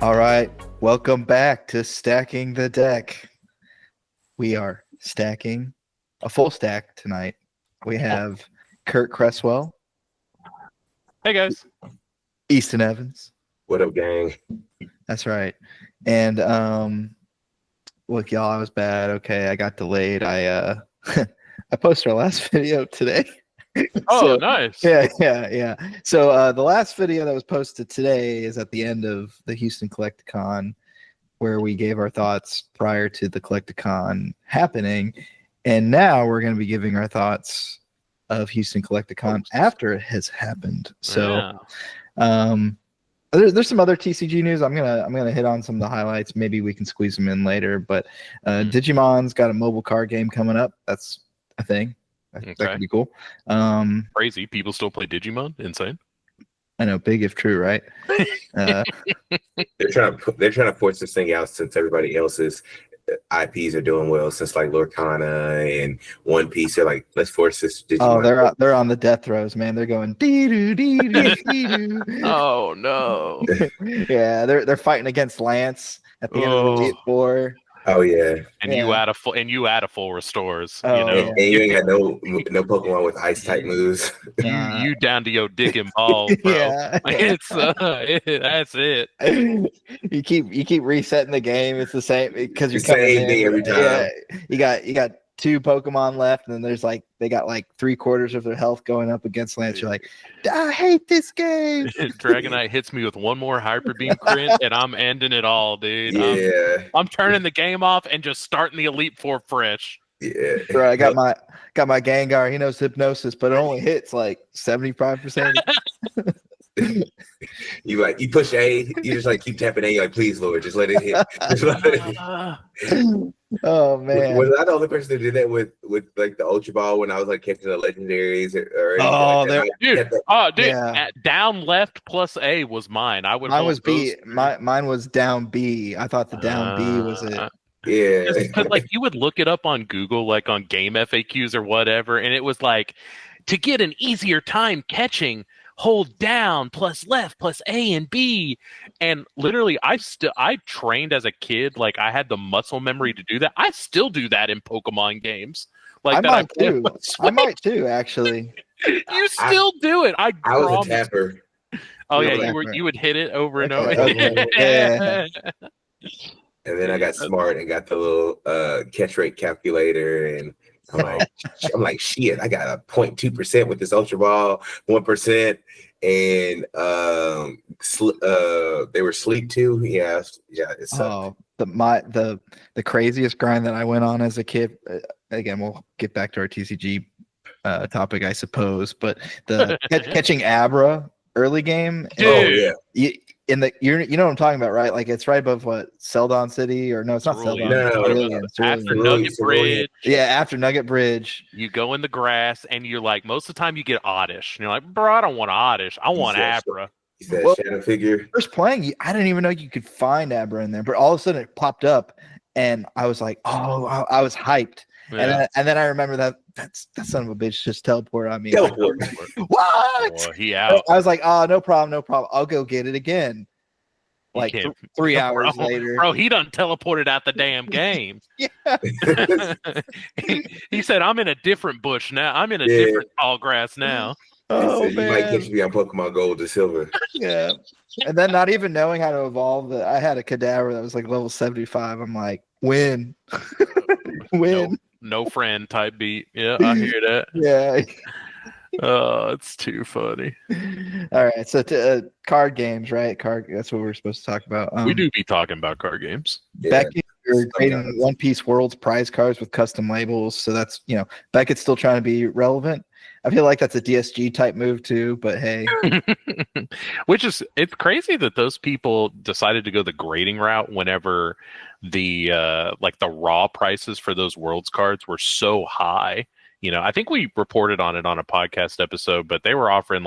All right, welcome back to Stacking the Deck. We are stacking a full stack tonight. We have Kurt Cresswell. Hey guys. Easton Evans. What up, gang? That's right. And look, y'all, I was bad. Okay, I got delayed. I posted our last video today. Oh, nice. Yeah. So the last video that was posted today is at the end of the Houston Collectacon, where we gave our thoughts prior to the Collectacon happening. And now we're going to be giving our thoughts of Houston Collectacon after it has happened. So there's some other TCG news. I'm gonna hit on some of the highlights. Maybe we can squeeze them in later. But Digimon's got a mobile card game coming up. That's a thing. That could be cool. Crazy. People still play Digimon? Insane. I know, big if true, right? They're trying to force this thing out since everybody else's IPs are doing well. Since like Lorcana and One Piece, they're like, let's force this. Digimon. They're on the death throes, man. They're going dee doo dee doo dee doo. Oh no. Yeah, they're fighting against Lance at the end of the Elite Four. Oh yeah, and you add a full restores. Oh, you know, and you ain't got no Pokemon with ice type moves. You down to your dick and balls, bro. Yeah. It's that's it. You keep resetting the game. It's the same because you're the same thing every time. Yeah, you got 2 Pokemon left, and then there's they got 3/4 of their health going up against Lance. You're like, I hate this game. Dragonite hits me with one more Hyper Beam crit, and I'm ending it all, dude. Yeah, I'm turning the game off and just starting the Elite Four fresh. Yeah, bro, I got my Gengar. He knows hypnosis, but it only hits 75%. You push A, you just keep tapping A, you're like, please Lord, just let it hit. Oh man, was I the only person that did that with the Ultra Ball when I was catching the legendaries or down left plus A was mine. Mine was B. Mine was down B. I thought the down B was it. Yeah, because you would look it up on Google, on game FAQs or whatever, and it was to get an easier time catching, hold down plus left plus A and B. And literally I trained as a kid. I had the muscle memory to do that. I still do that in Pokemon games. I might too, actually. You still do it. I was a tapper. Oh yeah, you would hit it over and over. Yeah. And then I got smart and got the little catch rate calculator, and I'm like, shit, I got a 0.2% with this Ultra Ball, 1%, and they were sleep too. Yeah, it sucked. The craziest grind that I went on as a kid. Again, we'll get back to our TCG topic, I suppose. But the catching Abra early game, dude. You know what I'm talking about, right? It's right above Celadon City, or no, it's not Celadon. No, after Nugget Bridge. Yeah, after Nugget Bridge. You go in the grass, and you're most of the time you get Oddish. And you're like, bro, I don't want Oddish. I want Abra. He's that shadow figure. First playing, I didn't even know you could find Abra in there, but all of a sudden it popped up, and I was like, oh, I was hyped. Yeah. And then I remember that son of a bitch just teleported on me. What? Oh, he out. I was like, oh, no problem. I'll go get it again. 3 hours later. Bro, he done teleported out the damn game. Yeah. he said, I'm in a different bush now. I'm in a different tall grass now. Oh, man. You might catch me on Pokemon Gold or Silver. Yeah. And then not even knowing how to evolve, I had a Kadabra that was level 75. I'm like, win. Win. No friend type beat. Yeah, I hear that. Yeah. Oh, it's too funny. All right, so card games, right? That's what we're supposed to talk about. We do be talking about card games. Beckett, you're creating One Piece World's prize cards with custom labels, so that's Beckett's still trying to be relevant. I feel like that's a DSG type move too, but hey. It's crazy that those people decided to go the grading route whenever the the raw prices for those Worlds cards were so high. I think we reported on it on a podcast episode, but they were offering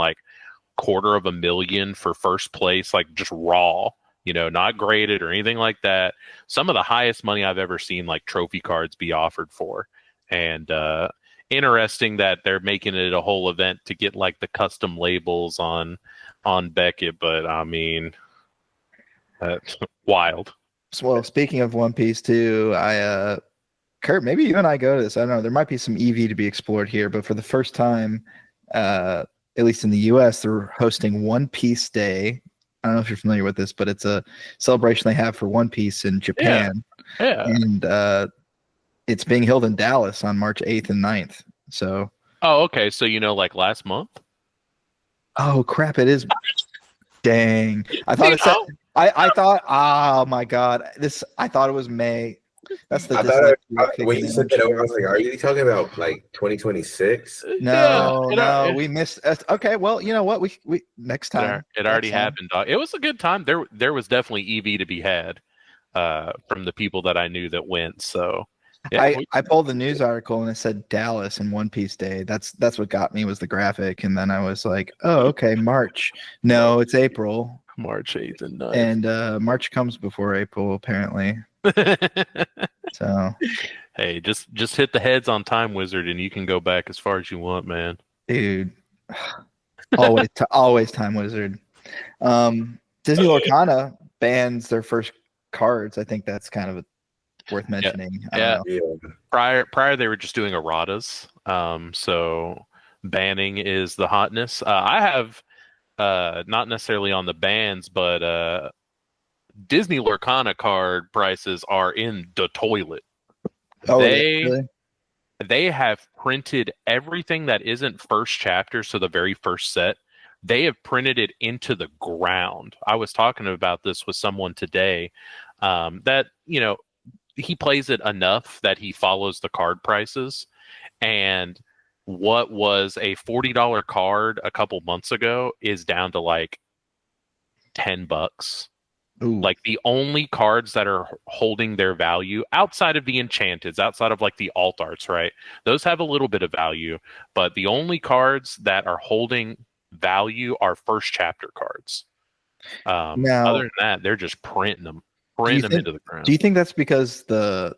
$250,000 for first place, just raw, not graded or anything like that. Some of the highest money I've ever seen trophy cards be offered for. And interesting that they're making it a whole event to get the custom labels on Beckett, but I mean, Wild. Well, speaking of One Piece too, Kurt, maybe you and I go to this. I don't know. There might be some EV to be explored here, but for the first time, at least in the US, they're hosting One Piece Day. I don't know if you're familiar with this, but it's a celebration they have for One Piece in Japan. Yeah. And it's being held in Dallas on March 8th and 9th. So. Oh, okay. So, like last month? Oh, crap. It is. Dang. I thought it said. I thought, oh my God. I thought it was May. That's the when you said that, I was like, are you talking about like 2026? No, we missed. Okay, well, you know what? We next time. It already happened. It was a good time. There was definitely EV to be had from the people that I knew that went. So yeah, I pulled the news article and it said Dallas and One Piece Day. That's what got me was the graphic, and then I was like, oh, okay, March. No, it's April. March 8th and 9th. And March comes before April, apparently. So hey, just hit the heads on Time Wizard and you can go back as far as you want, man. Dude, always Time Wizard. Disney Lorcana bans their first cards. I think that's kind of worth mentioning. Yeah. Prior they were just doing erratas. So banning is the hotness. I have not necessarily on the bans, but Disney Lorcana card prices are in the toilet. Oh, really? They have printed everything that isn't first chapter, so the very first set. They have printed it into the ground. I was talking about this with someone today. That he plays it enough that he follows the card prices, and what was a $40 card a couple months ago is down to like $10. Ooh. Like the only cards that are holding their value outside of the enchanteds, outside of like the alt arts, right? Those have a little bit of value, but the only cards that are holding value are first chapter cards. Now, other than that, they're just printing them into the ground. Do you think that's because the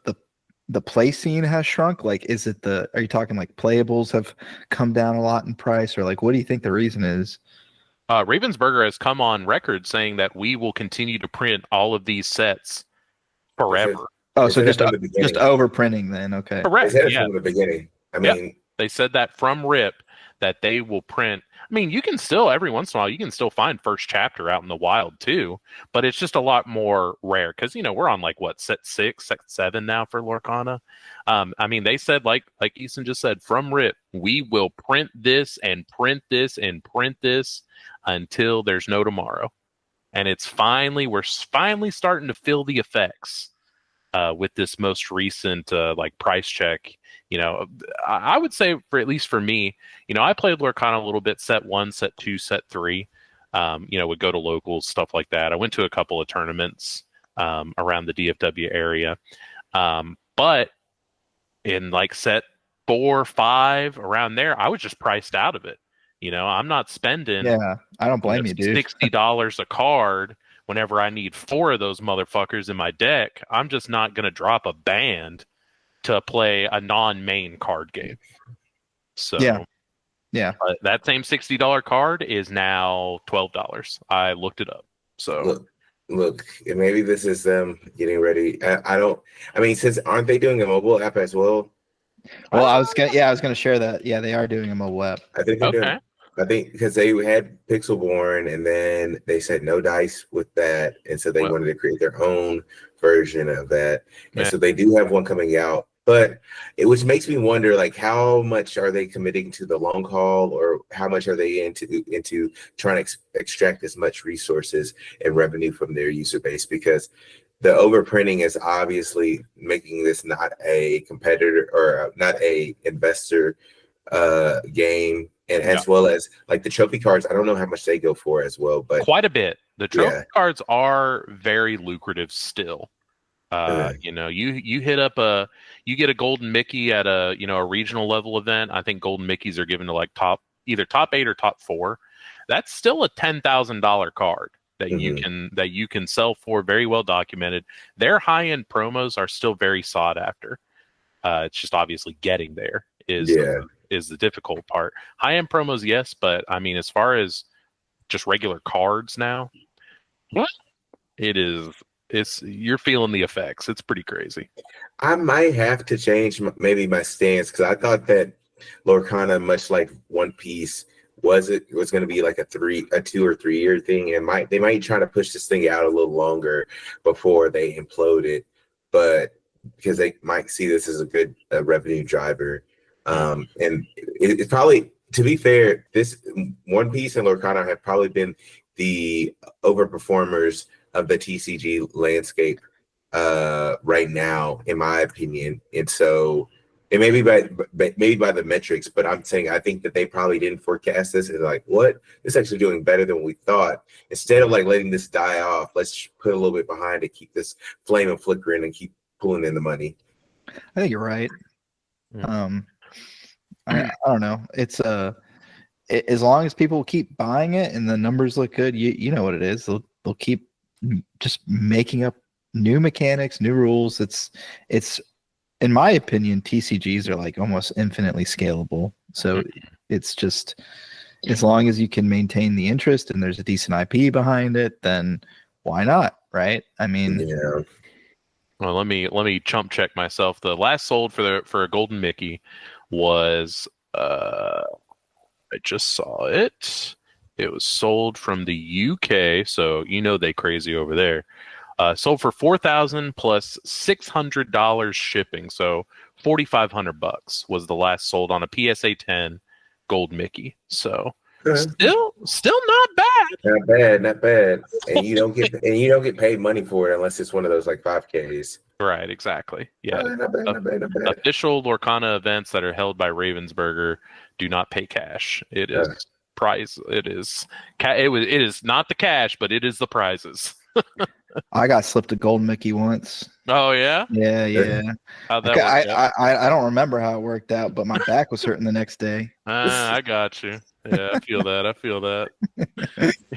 play scene has shrunk? Like, are you talking like playables have come down a lot in price, or like what do you think the reason is? Ravensburger has come on record saying that we will continue to print all of these sets forever. Oh, so just overprinting then? Okay, correct. They said it from the beginning. I mean, they said that from rip that they will print. I mean, you can still every once in a while you can still find first chapter out in the wild too, but it's just a lot more rare because we're on like what set 6, set 7 now for Lorcana. I mean, they said like Easton just said from rip, we will print this and print this and print this until there's no tomorrow, and we're finally starting to feel the effects with this most recent like price check. I would say at least for me, I played Lorcana a little bit, set 1, set 2, set 3, would go to locals, stuff like that. I went to a couple of tournaments around the DFW area. But in like set 4, 5, around there, I was just priced out of it. I'm not spending. Yeah, I don't blame you, dude. $60 a card whenever I need 4 of those motherfuckers in my deck. I'm just not going to drop a band to play a non-main card game. So yeah. That same $60 card is now $12. I looked it up. So look, maybe this is them getting ready. Since aren't they doing a mobile app as well? Well, I was gonna share that. Yeah, they are doing a mobile app. I think they're doing. I think because they had Pixelborn and then they said no dice with that, and so they wanted to create their own version of that, and so they do have one coming out. But which makes me wonder, like, how much are they committing to the long haul, or how much are they into trying to extract as much resources and revenue from their user base? Because the overprinting is obviously making this not a competitor or not a investor game, and as well as like the trophy cards. I don't know how much they go for as well, but quite a bit. The trophy cards are very lucrative still. You hit up you get a golden Mickey at a regional level event. I think golden Mickeys are given to like either top 8 or top 4. That's still a $10,000 card that you can sell for, very well documented. Their high end promos are still very sought after. It's just obviously getting there is the difficult part. High end promos, yes, but I mean, as far as just regular cards now, It is. You're feeling the effects. It's pretty crazy. I might have to change maybe my stance because I thought that Lorcana, much like One Piece, was going to be like a 2 or 3 year thing, and they might try to push this thing out a little longer before they implode it, but because they might see this as a good revenue driver, and it's probably, to be fair, this One Piece and Lorcana have probably been the overperformers of the TCG landscape right now, in my opinion. And so it may be maybe by the metrics, but I'm saying I think that they probably didn't forecast this and like, what? It's actually doing better than we thought. Instead of like letting this die off, let's put a little bit behind it, keep this flame and flickering, and keep pulling in the money. I think you're right. I don't know. It's as long as people keep buying it and the numbers look good, you know what it is. They'll keep just making up new mechanics, new rules. It's in my opinion, TCGs are like almost infinitely scalable. So it's just, as long as you can maintain the interest and there's a decent IP behind it, then why not, right? I mean, yeah. Well, let me chump check myself. The last sold for a Golden Mickey was I just saw it. It was sold from the UK, so you know they crazy over there. Sold for $4,000 plus $600 shipping, so $4,500 was the last sold on a PSA 10 Gold Mickey. So still not bad. Not bad. And you don't get paid money for it unless it's one of those like 5Ks. Right, exactly. Yeah. Not bad. Official Lorcana events that are held by Ravensburger do not pay cash. It is prize. It is not the cash, but it is the prizes. I got slipped a Gold Mickey once. Oh yeah? Yeah. How'd that work out? I don't remember how it worked out, but my back was hurting the next day. I got you. Yeah, I feel that.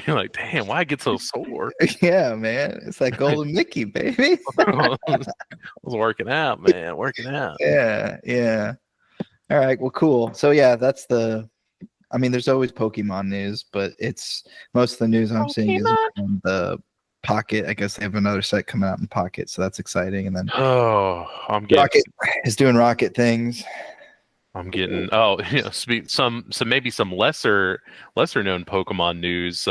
You're like, damn, why I get so sore? Yeah, man. It's like Golden Mickey, baby. I was working out, man. Working out. Yeah. All right, well, cool. So yeah, I mean, there's always Pokemon news, but it's most of the news I'm seeing is from the Pocket. I guess they have another set coming out in Pocket, so that's exciting. And then Rocket is doing Rocket things. I'm getting maybe some lesser known Pokemon news.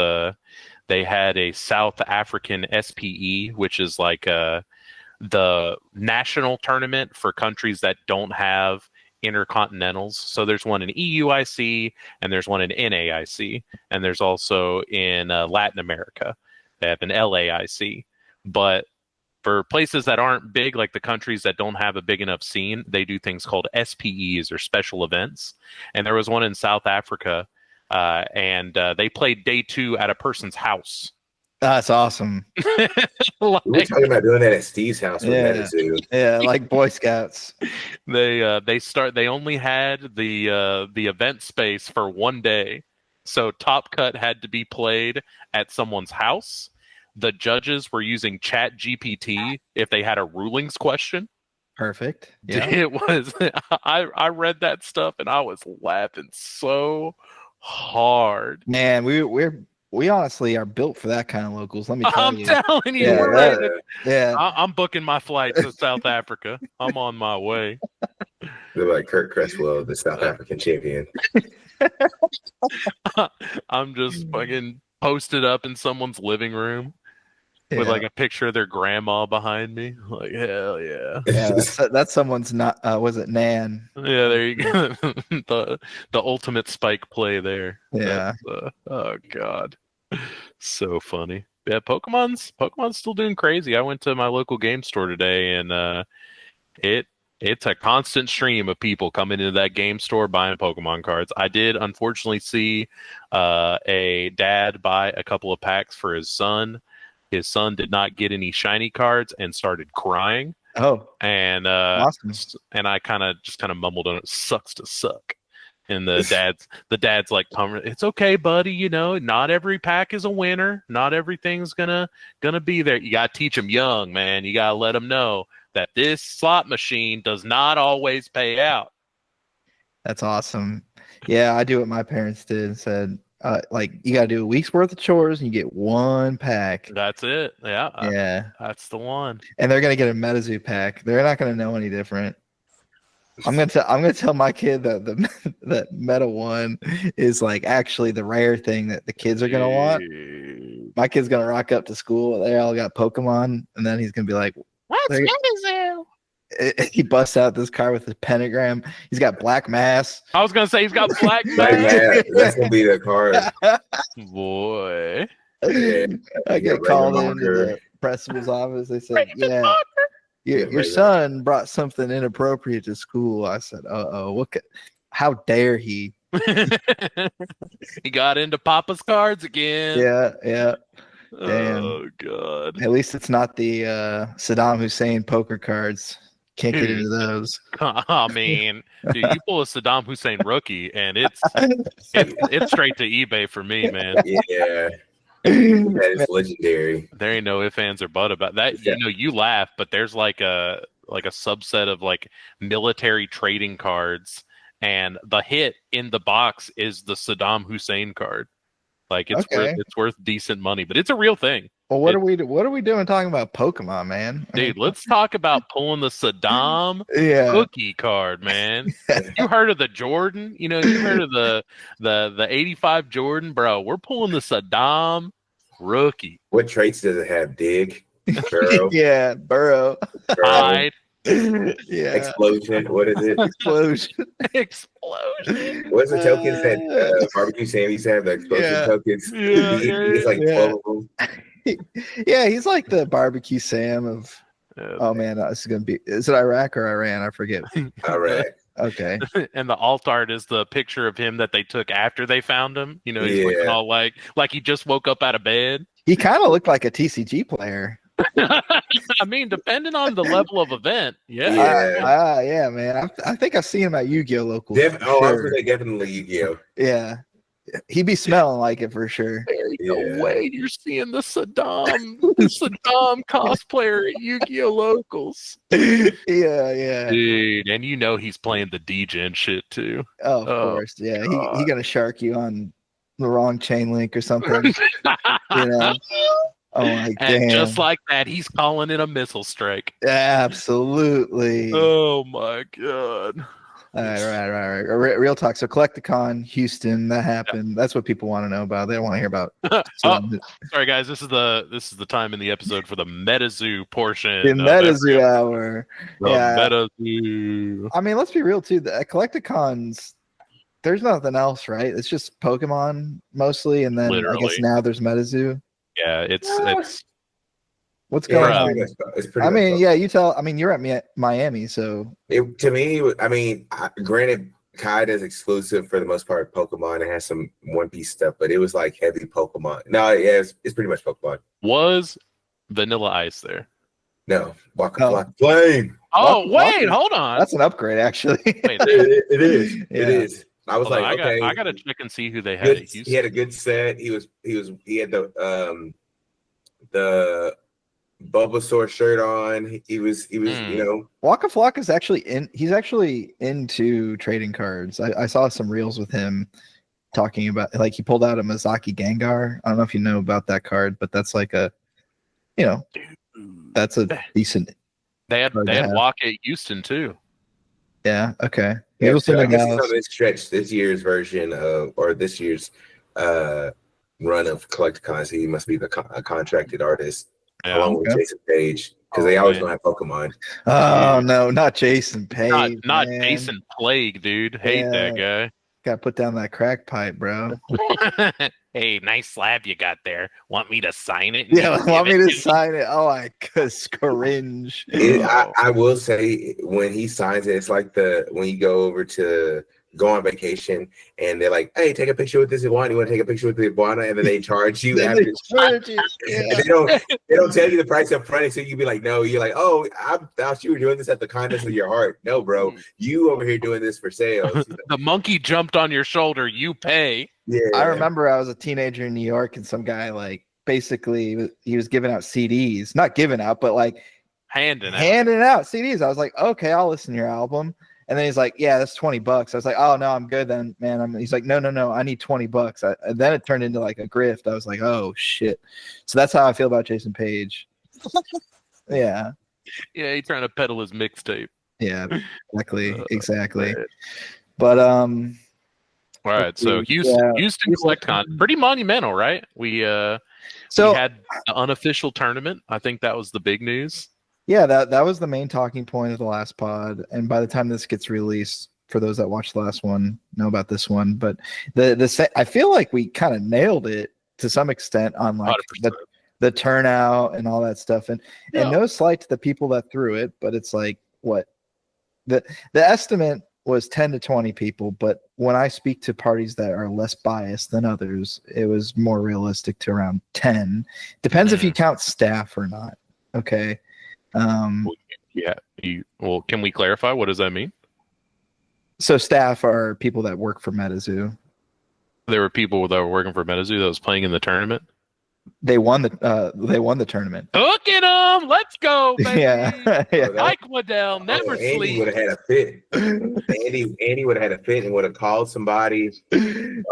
They had a South African SPE, which is like the national tournament for countries that don't have intercontinentals. So there's one in EUIC and there's one in NAIC, and there's also in Latin America. They have an LAIC. But for places that aren't big, like the countries that don't have a big enough scene, they do things called SPEs, or special events. And there was one in South Africa, and they played day 2 at a person's house. That's awesome. We're talking about doing that at Steve's house with Metazoo. Yeah, like Boy Scouts. They only had the event space for one day. So Top Cut had to be played at someone's house. The judges were using Chat GPT if they had a rulings question. Perfect. Yeah. It was I read that stuff and I was laughing so hard. Man, we honestly are built for that kind of locals. Let me tell you. I'm telling you. Yeah. I'm booking my flight to South Africa. I'm on my way. They're like Kurt Cresswell, the South African champion. I'm just fucking posted up in someone's living room with like a picture of their grandma behind me. Like, hell yeah. Yeah, that's someone's not was it Nan? Yeah, there you go. the ultimate Spike play there. Yeah. Oh god. So funny. Yeah, Pokemon's still doing crazy. I went to my local game store today, and it's a constant stream of people coming into that game store buying Pokemon cards. I did unfortunately see a dad buy a couple of packs for his son. His son did not get any shiny cards and started crying. Oh, and awesome. And I kind of mumbled on it. Sucks to suck. And the dad's like, it's okay, buddy. You know, not every pack is a winner. Not everything's gonna be there. You gotta teach them young, man. You gotta let them know that this slot machine does not always pay out. That's awesome. Yeah, I do what my parents did and said, like you got to do a week's worth of chores and you get one pack. That's it. Yeah. Yeah. That's the one. And they're gonna get a Metazoo pack. They're not gonna know any different. I'm gonna tell my kid that that Meta one is like actually the rare thing that the kids are gonna want. My kid's gonna rock up to school. They all got Pokemon, and then he's gonna be like, "What's Metazoo?" He busts out this card with his pentagram. He's got Black Mass. I was gonna say he's got Black Like Mass. that. That's gonna be the card. Boy. Yeah. I get Regular called into marker. the principal's office. They said, "Yeah, your son brought something inappropriate to school." I said, "Uh-oh, how dare he?" He got into Papa's cards again. Yeah. Damn. Oh god. At least it's not the Saddam Hussein poker cards. Can't get into those. I mean, dude, you pull a Saddam Hussein rookie, and it's straight to eBay for me, man. Yeah. That is legendary. There ain't no ifs, ands, or buts about that. Yeah. You know, you laugh, but there's like a subset of like military trading cards, and the hit in the box is the Saddam Hussein card. Like it's worth decent money, but it's a real thing. Well, what are we doing talking about Pokemon, man? Dude, let's talk about pulling the Saddam cookie card, man. You heard of the Jordan? You know, you heard of the 85 Jordan, bro. We're pulling the Saddam rookie. What traits does it have? Dig, burrow, yeah, burrow, hide, yeah, explosion. What is it? Explosion. What's the tokens that Barbecue Sam used to have? The explosion tokens. He's like 12 of them. Yeah, he's like the Barbecue Sam of. Oh man, this is gonna be. Is it Iraq or Iran? I forget. Iraq. Okay. And the alt art is the picture of him that they took after they found him. You know, he's looking all like he just woke up out of bed. He kind of looked like a TCG player. I mean, depending on the level of event, yeah, man. I think I've seen him at Yu-Gi-Oh local. I was gonna say definitely Yu-Gi-Oh. Yeah, he'd be smelling like it for sure. No way you're seeing the Saddam cosplayer at Yu-Gi-Oh locals. Yeah. Dude, and you know he's playing the D-Gen shit too. Oh, of course. Yeah, he gonna shark you on the wrong chain link or something. You know. Oh my god. And just like that, he's calling it a missile strike. Absolutely. Oh my god. All right. Real talk. So Collectacon, Houston, that happened. That's what people want to know about. They don't want to hear about. Sorry guys, this is the time in the episode for the Metazoo portion. The Metazoo hour. Metazoo. I mean, let's be real too. The Collectacons, there's nothing else, right? It's just Pokemon mostly, and then I guess now there's Metazoo. Yeah, it's what's going on? It's pretty I mean, yeah, you tell. I mean, you're at Miami, so to me, I mean, granted, Kaida's exclusive for the most part. Pokemon, it has some One Piece stuff, but it was like heavy Pokemon. No, yeah, it's pretty much Pokemon. Was Vanilla Ice there? No, Waka Flame. Oh, wait, hold on. That's an upgrade, actually. Wait, it is. Yeah. It is. I was Hold like, on, okay, I gotta check and see who they had. He had a good set. He had the Bulbasaur shirt on. He was you know. Waka Flocka is actually he's actually into trading cards. I saw some reels with him talking about, like, he pulled out a Mizaki Gengar. I don't know if you know about that card, but that's like a, you know, that's a decent. They had Waka at Houston too. Yeah. Okay. Yeah, so I guess it's on this stretch, this year's version of, or this year's run of Collectacons. He must be the contracted artist along with Jason Page, because they always don't have Pokemon. Oh no, not Jason Page. Not Jason Plague, dude. Hate that guy. Gotta put down that crack pipe, bro. Hey, nice slab you got there. Want me to sign it? Yeah, want me to sign it? Oh, I cringe. I will say, when he signs it, it's like when you go on vacation and they're like, "Hey, take a picture with this iguana. You want to take a picture with the iguana?" And then they charge you after. And they don't tell you the price up front, so you be like, "No." You're like, "Oh, I thought you were doing this at the kindness of your heart." No, bro, you over here doing this for sales. The monkey jumped on your shoulder. You pay. Yeah, I remember I was a teenager in New York, and some guy, like, basically he was giving out CDs, not giving out, but like handing out CDs. I was like, okay, I'll listen to your album. And then he's like, yeah, that's $20. I was like, oh no, I'm good then, man. He's like, no, I need $20. And then it turned into like a grift. I was like, oh shit. So that's how I feel about Jason Page. Yeah. Yeah, he's trying to peddle his mixtape. Yeah, exactly. Man. But all right, so Houston Collectacon, pretty monumental, right? We had the unofficial tournament. I think that was the big news. Yeah, that was the main talking point of the last pod. And by the time this gets released, for those that watched the last one, know about this one. But I feel like we kind of nailed it to some extent on like the turnout and all that stuff. And no slight to the people that threw it, but it's like what the estimate was 10 to 20 people. But when I speak to parties that are less biased than others, it was more realistic to around 10. Depends if you count staff or not. Okay. Yeah. Can we clarify? What does that mean? So staff are people that work for Metazoo. There were people that were working for Metazoo that was playing in the tournament. They won the tournament. Look at them! Let's go, baby! Yeah. Mike Waddell never sleeps. Andy would have had a fit. Andy would have had a fit and would have called somebody.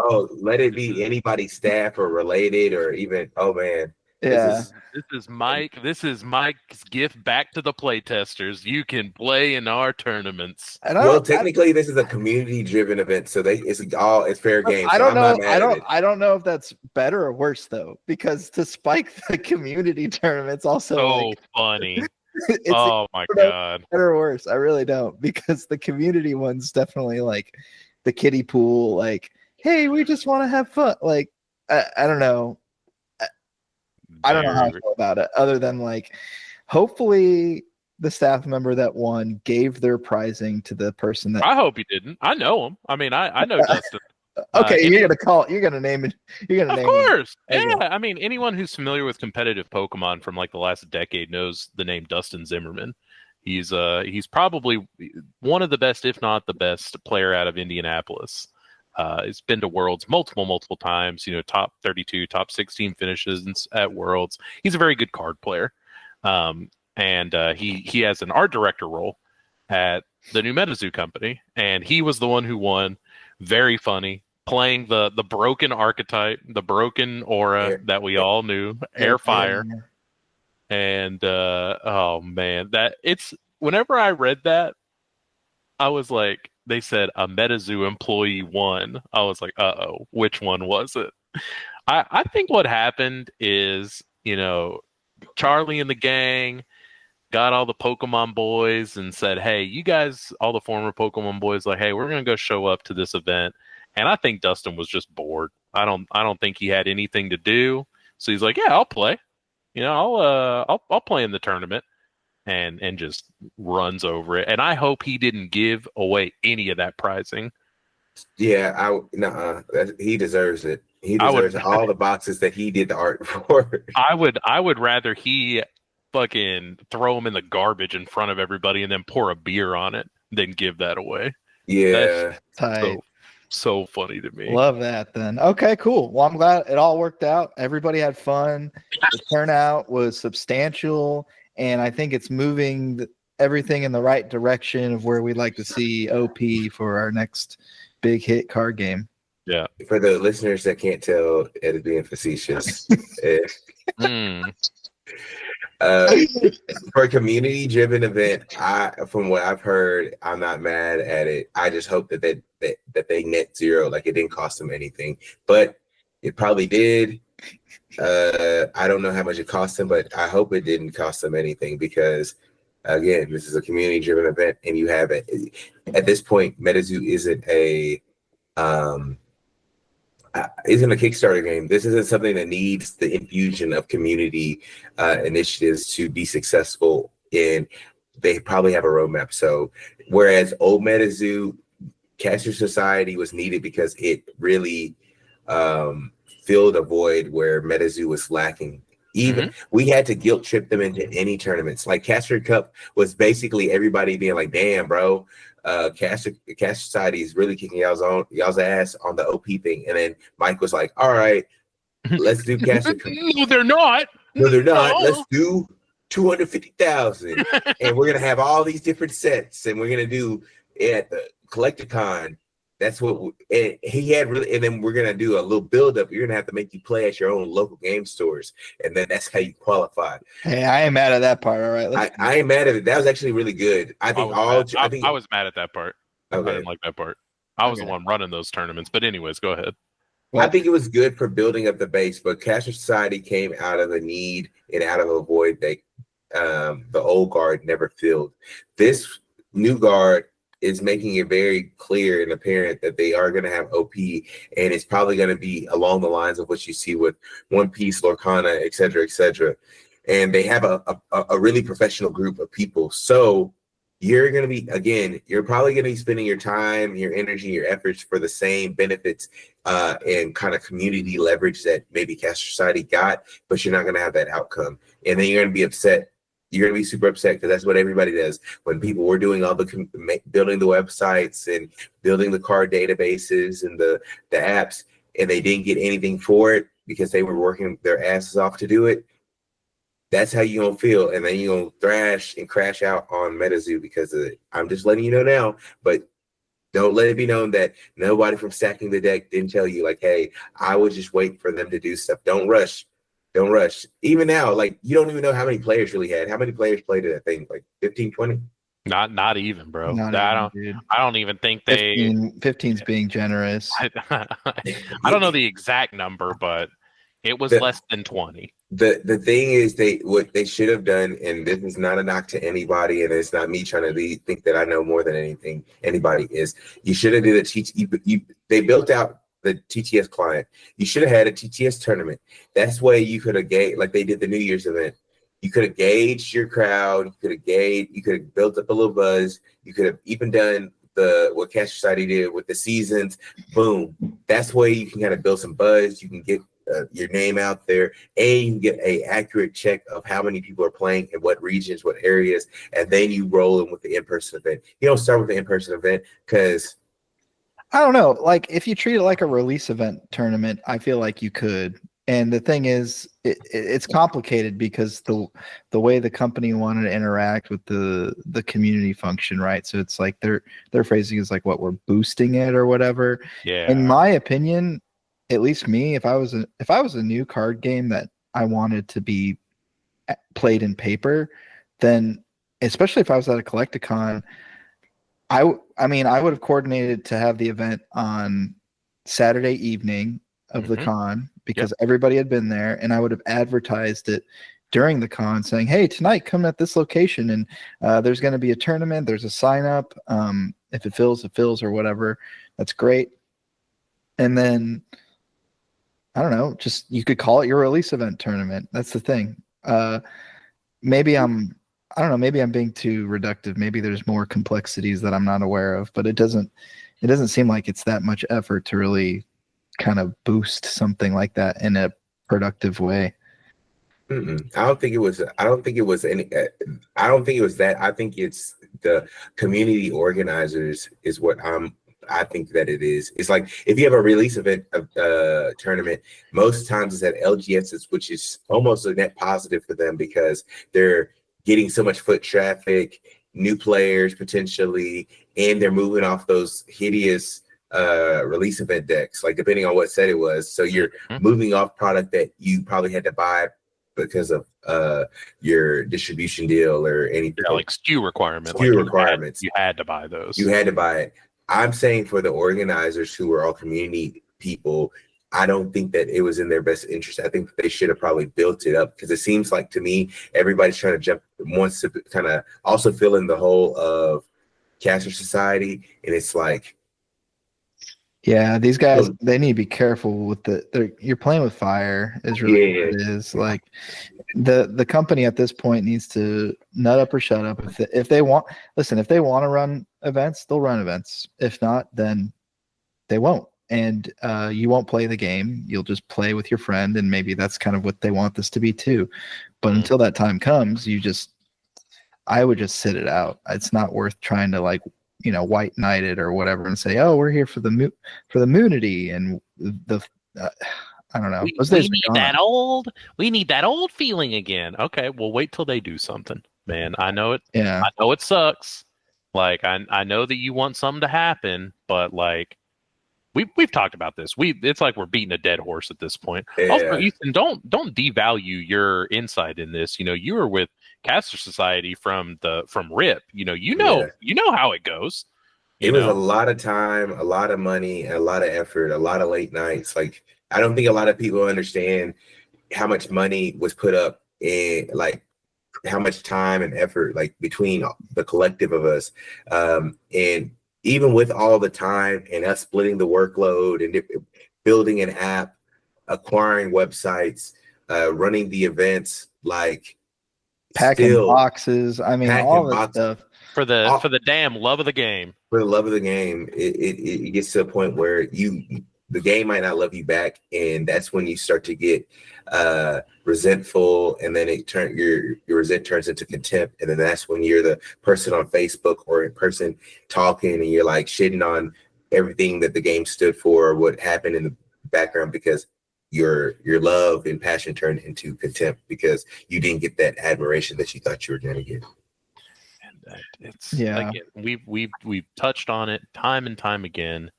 Oh, let it be anybody's staff or related or even. Oh man. Yeah. This is Mike. This is Mike's gift back to the playtesters. You can play in our tournaments. Well, technically, this is a community-driven event, so it's fair game. I don't know. I don't know if that's better or worse though, because to spike the community tournaments also so funny. Oh my god, better or worse? I really don't, because the community ones definitely like the kiddie pool. Like, hey, we just want to have fun. Like, I don't know. I don't know how I feel about it, other than like, hopefully the staff member that won gave their prizing to the person that. I hope he didn't. I know him. I mean, I know Dustin. Okay, you're gonna name it. You're gonna name it. Of course, yeah. I mean, anyone who's familiar with competitive Pokemon from like the last decade knows the name Dustin Zimmerman. He's probably one of the best, if not the best, player out of Indianapolis. He's been to Worlds multiple times, top 32, top 16 finishes at Worlds. He's a very good card player. And he has an art director role at the new Metazoo company. And he was the one who won. Very funny. Playing the broken archetype, the broken aura that we all knew, air fire. And oh man, whenever I read that, I was like, they said a Metazoo employee won. I was like, uh-oh, which one was it? I think what happened is, Charlie and the gang got all the Pokemon boys and said, hey, you guys, all the former Pokemon boys, like, hey, we're going to go show up to this event. And I think Dustin was just bored. I don't think he had anything to do. So he's like, yeah, I'll play. I'll play in the tournament. And just runs over it. And I hope he didn't give away any of that prizing. Yeah, he deserves it. He deserves all the boxes that he did the art for. I would rather he fucking throw him in the garbage in front of everybody and then pour a beer on it than give that away. Yeah. That's so funny to me. Love that then. Okay, cool. Well, I'm glad it all worked out. Everybody had fun. The turnout was substantial. And I think it's moving everything in the right direction of where we'd like to see OP for our next big hit card game. Yeah. For the listeners that can't tell, Ed is being facetious. For a community-driven event, from what I've heard, I'm not mad at it. I just hope that they net zero, like it didn't cost them anything, but it probably did. I don't know how much it cost them, but I hope it didn't cost them anything, because again, this is a community-driven event, and you have it at this point. Metazoo isn't a Kickstarter game. This isn't something that needs the infusion of community initiatives to be successful. And they probably have a roadmap. So whereas old Metazoo, Caster Society was needed because it really filled a void where Metazoo was lacking. Even we had to guilt trip them into any tournaments. Like Caster Cup was basically everybody being like, damn, bro, Caster Society is really kicking y'all's ass on the OP thing. And then Mike was like, all right, let's do Caster Cup. No, they're not. No, they're not. No. Let's do 250,000. And we're going to have all these different sets. And we're going to do at the Collectacon, that's what and he had really. And then we're gonna do a little build up. You're gonna have to make you play at your own local game stores, and then that's how you qualify. Hey, I ain't mad at that part. All right, I ain't mad at it. That was actually really good. I think I was mad at that part. Okay. I didn't like that part. I was the one running those tournaments. But anyways, go ahead. I think it was good for building up the base, but Caster Society came out of a need and out of a void that the old guard never filled. This new guard is making it very clear and apparent that they are going to have OP, and it's probably going to be along the lines of what you see with One Piece, Lorcana, et cetera, et cetera. And they have a really professional group of people. So you're going to be, again, you're probably going to be spending your time, your energy, your efforts for the same benefits and kind of community leverage that maybe Caster Society got, but you're not going to have that outcome. And then you're going to be upset. You're going to be super upset because that's what everybody does. When people were doing all the building the websites and building the card databases and the apps, and they didn't get anything for it because they were working their asses off to do it, that's how you're going to feel. And then you're going to thrash and crash out on Metazoo because of it. I'm just letting you know now, but don't let it be known that nobody from Stacking the Deck didn't tell you, like, hey, I would just wait for them to do stuff. Don't rush. Don't rush. Even now, like, you don't even know how many players really had. How many players played it, I think? Like 15, 20? Not even, bro. Not I don't even think they 15's being generous. I don't know the exact number, but it was less than 20. The thing is, what they should have done, and this is not a knock to anybody, and it's not me trying to think that I know more than anybody is. You should have did a TTS. They built out the TTS client. You should have had a TTS tournament. That's why you could have gauged, like they did the New Year's event. You could have gauged your crowd. You could have built up a little buzz. You could have even done what Caster Society did with the seasons. Boom. That's why you can kind of build some buzz. You can get your name out there, and you can get a accurate check of how many people are playing in what regions, what areas, and then you roll in with the in-person event. You don't start with the in-person event because I don't know. Like, if you treat it like a release event tournament, I feel like you could. And the thing is, it's complicated because the way the company wanted to interact with the community function, right? So it's like their phrasing is like, what, we're boosting it or whatever. Yeah. In my opinion, at least me, if I was a new card game that I wanted to be played in paper, then especially if I was at a Collectacon, I mean, I would have coordinated to have the event on Saturday evening of the con because everybody had been there, and I would have advertised it during the con saying, hey, tonight come at this location, and there's going to be a tournament. There's a sign up. If it fills or whatever, that's great. And then, I don't know, just you could call it your release event tournament. That's the thing. I don't know, maybe I'm being too reductive. Maybe there's more complexities that I'm not aware of, but it doesn't seem like it's that much effort to really kind of boost something like that in a productive way. I don't think it was that. I think it's the community organizers is what I think that it is. It's like if you have a release event of tournament, most times it's at LGSs, which is almost a net positive for them because they're getting so much foot traffic, new players potentially, and they're moving off those hideous release event decks, like depending on what set it was. So you're moving off product that you probably had to buy because of your distribution deal or anything. Yeah, like SKU requirements. You had to buy those. You had to buy it. I'm saying for the organizers who were all community people, I don't think that it was in their best interest. I think that they should have probably built it up because it seems like to me, everybody's trying to wants to kind of also fill in the whole of Caster Society. And it's like, yeah, these guys, they need to be careful with you're playing with fire is really what it is. Like the company at this point needs to nut up or shut up. If they want to run events, they'll run events. If not, then they won't. And you won't play the game. You'll just play with your friend, and maybe that's kind of what they want this to be too. But until that time comes, I would just sit it out. It's not worth trying to white knight it or whatever and say, oh, we're here for the moonity and the I don't know. We need that old feeling again. Okay, well, wait till they do something, man. I know it. Yeah, I know it sucks. Like, I know that you want something to happen, but like, we've talked about this. It's like we're beating a dead horse at this point. Yeah. Also, Ethan, don't devalue your insight in this. You were with Caster Society from RIP. You know how it goes. It was a lot of time, a lot of money, and a lot of effort, a lot of late nights. Like, I don't think a lot of people understand how much money was put up in, like, how much time and effort, like, between the collective of us. And even with all the time and us splitting the workload and building an app, acquiring websites, running the events, like, packing boxes. I mean, all this stuff. For the damn love of the game. For the love of the game, it gets to a point where the game might not love you back, and that's when you start to get resentful, and then your resent turns into contempt, and then that's when you're the person on Facebook or in person talking, and you're like shitting on everything that the game stood for or what happened in the background, because your love and passion turned into contempt because you didn't get that admiration that you thought you were going to get. Again, we've touched on it time and time again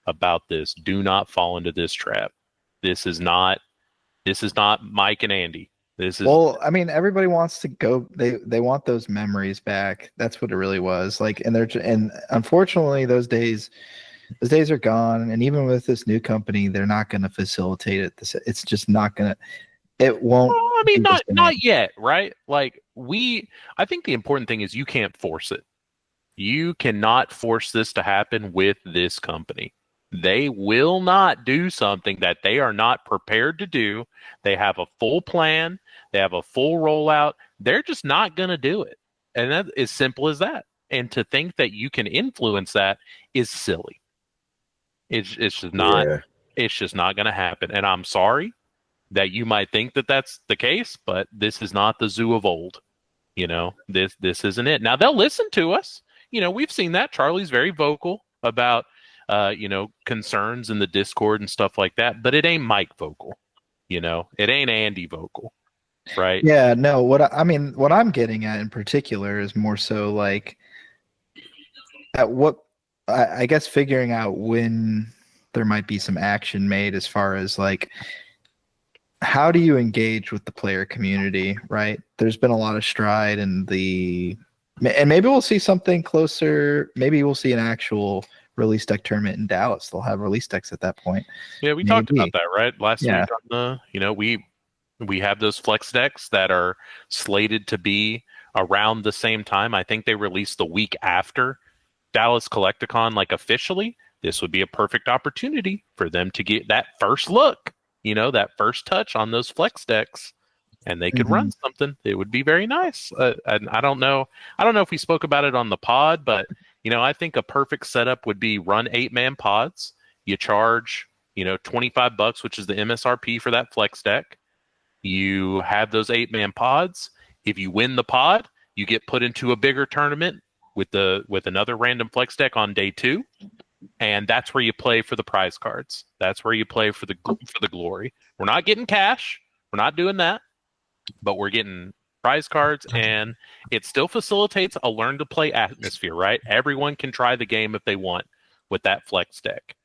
about this. Do not fall into this trap. This is not Mike and Andy. Well, I mean, everybody wants to go. They want those memories back. That's what it really was. Like, and unfortunately, those days are gone. And even with this new company, they're not going to facilitate it. It's just not going to. It won't. Well, I mean, not yet, right? Like, I think the important thing is you can't force it. You cannot force this to happen with this company. They will not do something that they are not prepared to do. They have a full plan. They have a full rollout. They're just not going to do it. And that is simple as that. And to think that you can influence that is silly. It's just not. Yeah. It's just not going to happen. And I'm sorry that you might think that that's the case, but this is not the zoo of old. This isn't it. Now, they'll listen to us. We've seen that. Charlie's very vocal about, concerns in the Discord and stuff like that, but it ain't Mike vocal. It ain't Andy vocal, right? Yeah, no, what I'm getting at in particular is more so like I guess figuring out when there might be some action made as far as like, how do you engage with the player community, right? There's been a lot of stride and maybe we'll see something closer. Maybe we'll see an actual release deck tournament in Dallas. They'll have release decks at that point. Yeah, we talked about that, right? Last week on we have those flex decks that are slated to be around the same time. I think they released the week after Dallas Collectacon, like officially. This would be a perfect opportunity for them to get that first look. That first touch on those flex decks, and they could run something. It would be very nice. And I don't know if we spoke about it on the pod, but I think a perfect setup would be run 8-man pods. You charge $25, which is the MSRP for that flex deck. You have those 8-man pods. If you win the pod, you get put into a bigger tournament with another random flex deck on day 2. And that's where you play for the prize cards. That's where you play for the glory. We're not getting cash. We're not doing that. But we're getting prize cards, and it still facilitates a learn-to-play atmosphere, right? Everyone can try the game if they want with that flex deck.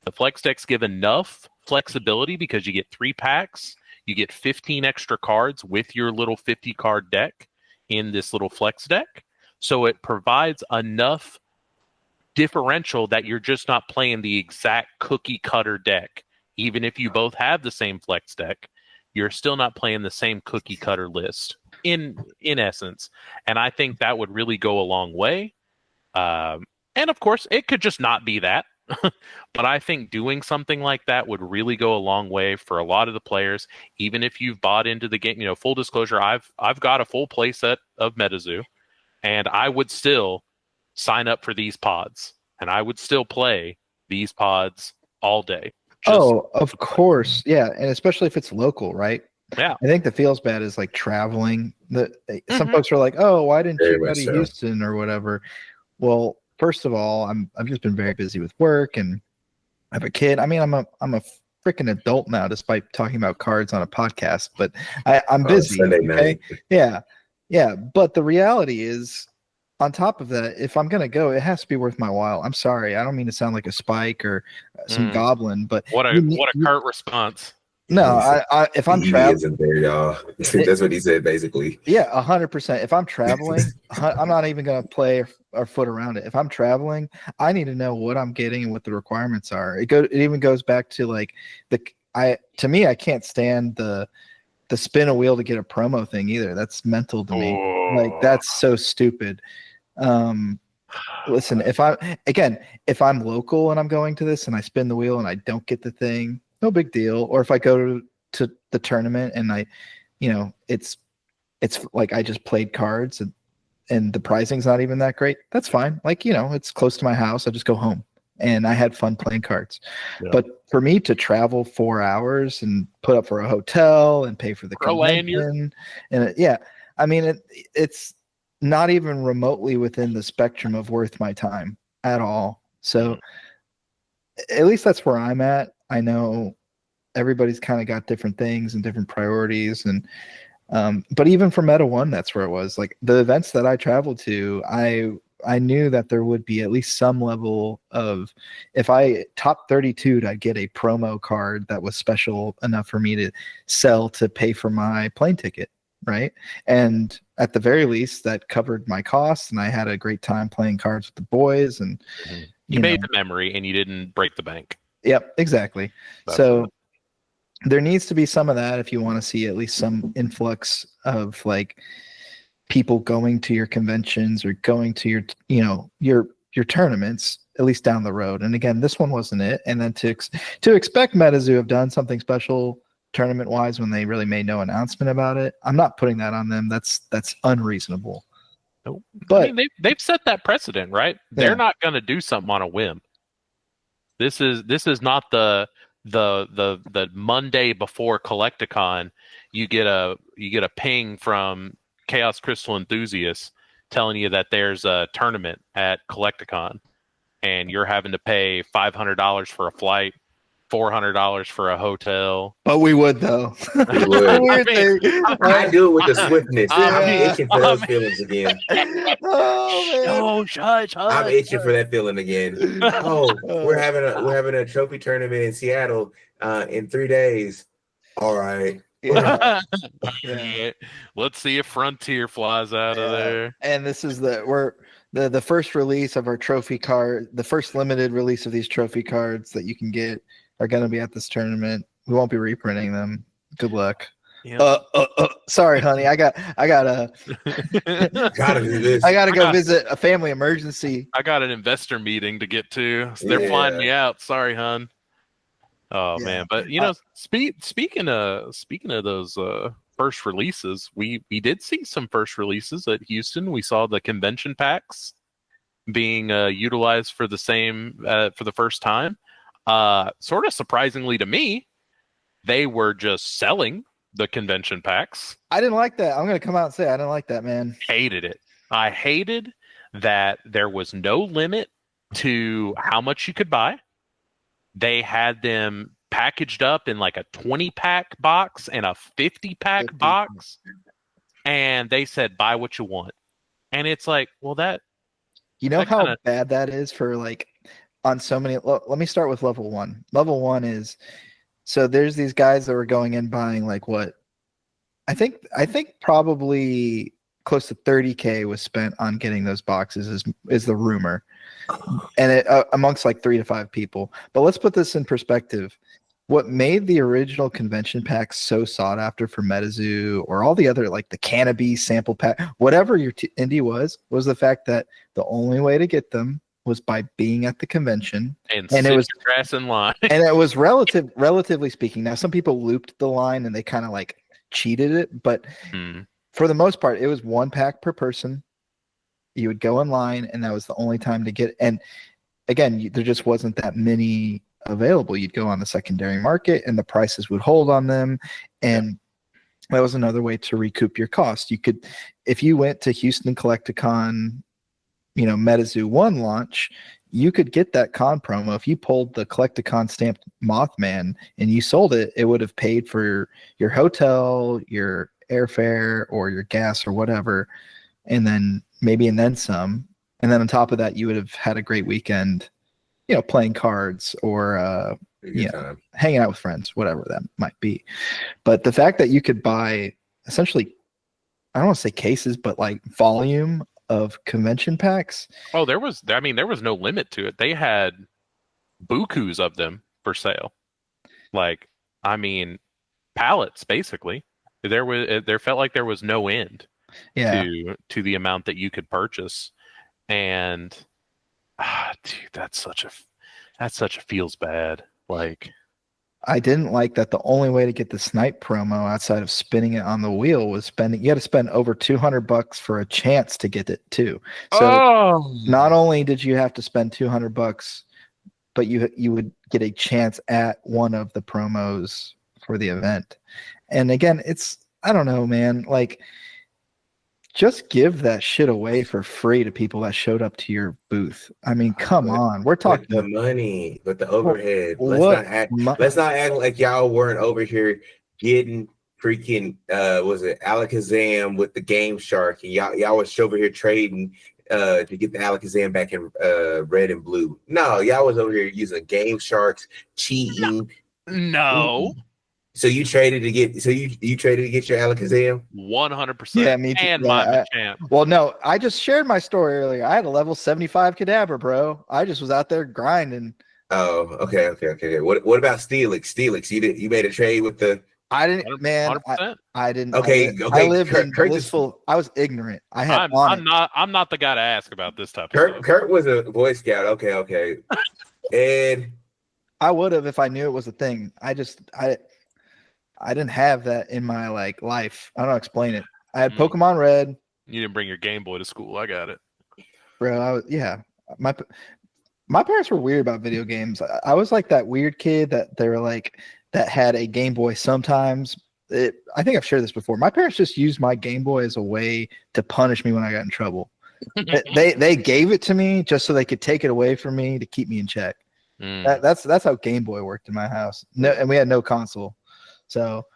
The flex decks give enough flexibility because you get 3 packs. You get 15 extra cards with your little 50-card deck in this little flex deck. So it provides enough differential that you're just not playing the exact cookie cutter deck. Even if you both have the same flex deck, you're still not playing the same cookie cutter list in essence. And I think that would really go a long way. And of course, it could just not be that. But I think doing something like that would really go a long way for a lot of the players. Even if you've bought into the game, full disclosure, I've got a full play set of Metazoo, and I would still sign up for these pods, and I would still play these pods all day. Of course. Yeah. And especially if it's local, right? Yeah. I think the feels bad is like traveling. Some folks are like, oh, why didn't you go to Houston or whatever? Well, first of all, I've just been very busy with work, and I have a kid. I mean, I'm a freaking adult now, despite talking about cards on a podcast, but I'm busy. Sunday night. Yeah. Yeah. But the reality is, on top of that, if I'm gonna go, it has to be worth my while. I'm sorry, I don't mean to sound like a Spike or some goblin, but what a curt response. No, if I'm He traveling, isn't there, y'all. That's what he said, basically. Yeah, 100%. If I'm traveling, I'm not even gonna play or foot around it. If I'm traveling, I need to know what I'm getting and what the requirements are. It even goes back to like to me, I can't stand the spin a wheel to get a promo thing either. That's mental to me. Like that's so stupid. Listen, if I'm local and I'm going to this and I spin the wheel and I don't get the thing, no big deal. Or if I go to the tournament and it's like I just played cards and the pricing's not even that great, that's fine. Like, it's close to my house. I just go home and I had fun playing cards. Yeah. But for me to travel 4 hours and put up for a hotel and pay for the convention, it's not even remotely within the spectrum of worth my time at all. So at least that's where I'm at. I know everybody's kind of got different things and different priorities, and but even for Meta 1, that's where it was. Like the events that I traveled to, I knew that there would be at least some level of, if I top 32'd, I'd get a promo card that was special enough for me to sell to pay for my plane ticket, right? And at the very least, that covered my costs, and I had a great time playing cards with the boys. And you made the memory, and you didn't break the bank. Yep, exactly. So there needs to be some of that if you want to see at least some influx of like people going to your conventions or going to your tournaments, at least down the road. And again, this one wasn't it. And then to expect Metazoo to have done something special tournament wise when they really made no announcement about it, I'm not putting that on them. That's unreasonable. Nope. But I mean, they've set that precedent, right? Yeah. They're not going to do something on a whim. This is not the Monday before Collectacon. You get a ping from Chaos Crystal Enthusiasts telling you that there's a tournament at Collectacon, and you're having to pay $500 for a flight, $400 for a hotel. But we would though. We would. I do it with the swiftness. I'm itching for those feelings again. Shush. I'm itching for that feeling again. We're having a trophy tournament in Seattle in 3 days. All right. Yeah. Let's see if Frontier flies out of there. And this is the first release of our trophy card, the first limited release of these trophy cards that you can get are going to be at this tournament. We won't be reprinting them. Good luck. Yep. Sorry, honey. I gotta do this. I gotta go visit a family emergency. I got an investor meeting to get to. So they're flying me out. Sorry, hon. Oh man, but speaking of those first releases, we did see some first releases at Houston. We saw the convention packs being utilized for the first time. Sort of surprisingly to me, they were just selling the convention packs. I didn't like that. I'm going to come out and say I didn't like that, man. Hated it. I hated that there was no limit to how much you could buy. They had them packaged up in like a 20-pack box and a 50-pack box. And they said, buy what you want. And it's like, well, that... You know how bad that is for like... On so many, let me start with level 1. Level 1 is, so there's these guys that were going in buying like what? I think probably close to $30K was spent on getting those boxes is the rumor, and it amongst like 3 to 5 people. But let's put this in perspective. What made the original convention packs so sought after for Metazoo or all the other, like the Cannabis sample pack, whatever your indie was the fact that the only way to get them was by being at the convention, and it was grass in line. And it was relatively speaking. Now, some people looped the line and they kind of like cheated it, but for the most part, it was 1 pack per person. You would go in line, and that was the only time to get. And again, there just wasn't that many available. You'd go on the secondary market, and the prices would hold on them, and that was another way to recoup your cost. You could, if you went to Houston Collectacon, Metazoo 1 launch, you could get that con promo. If you pulled the Collectacon stamped Mothman and you sold it, it would have paid for your hotel, your airfare, or your gas or whatever. And then maybe and then some. And then on top of that, you would have had a great weekend, playing cards or hanging out with friends, whatever that might be. But the fact that you could buy essentially, I don't want to say cases, but like volume of convention packs. Oh, there was no limit to it. They had bukus of them for sale. Like, pallets basically. There felt like there was no end to the amount that you could purchase. And dude, that's such a feels bad. Like, I didn't like that the only way to get the snipe promo outside of spinning it on the wheel was you had to spend over $200 for a chance to get it too. So not only did you have to spend $200, but you would get a chance at one of the promos for the event. And again, I don't know, man, like, just give that shit away for free to people that showed up to your booth. I mean, come on. We're talking the money, but the overhead. Let's not act like y'all weren't over here getting freaking was it Alakazam with the Game Shark, and y'all was over here trading to get the Alakazam back in red and blue. No, y'all was over here using Game Sharks, cheating. No. So you traded to get you traded to get your Alakazam? 100%. Yeah, me too. And my champ. Well, no, I just shared my story earlier. I had a level 75 Kadabra, bro. I just was out there grinding. Oh, okay. What about Steelix? Steelix, you made a trade with the. I didn't, man. I didn't. Okay. I lived in blissful. I was ignorant. I'm not the guy to ask about this type of stuff. Kurt was a Boy Scout. Okay. And I would have if I knew it was a thing. I didn't have that in my life. I don't know how to explain it. I had Pokemon Red. You didn't bring your Game Boy to school. I got it, bro. My parents were weird about video games. I was like that weird kid that they were like that had a Game Boy sometimes. I think I've shared this before. My parents just used my Game Boy as a way to punish me when I got in trouble. they gave it to me just so they could take it away from me to keep me in check. That's how Game Boy worked in my house. No, and we had no console. So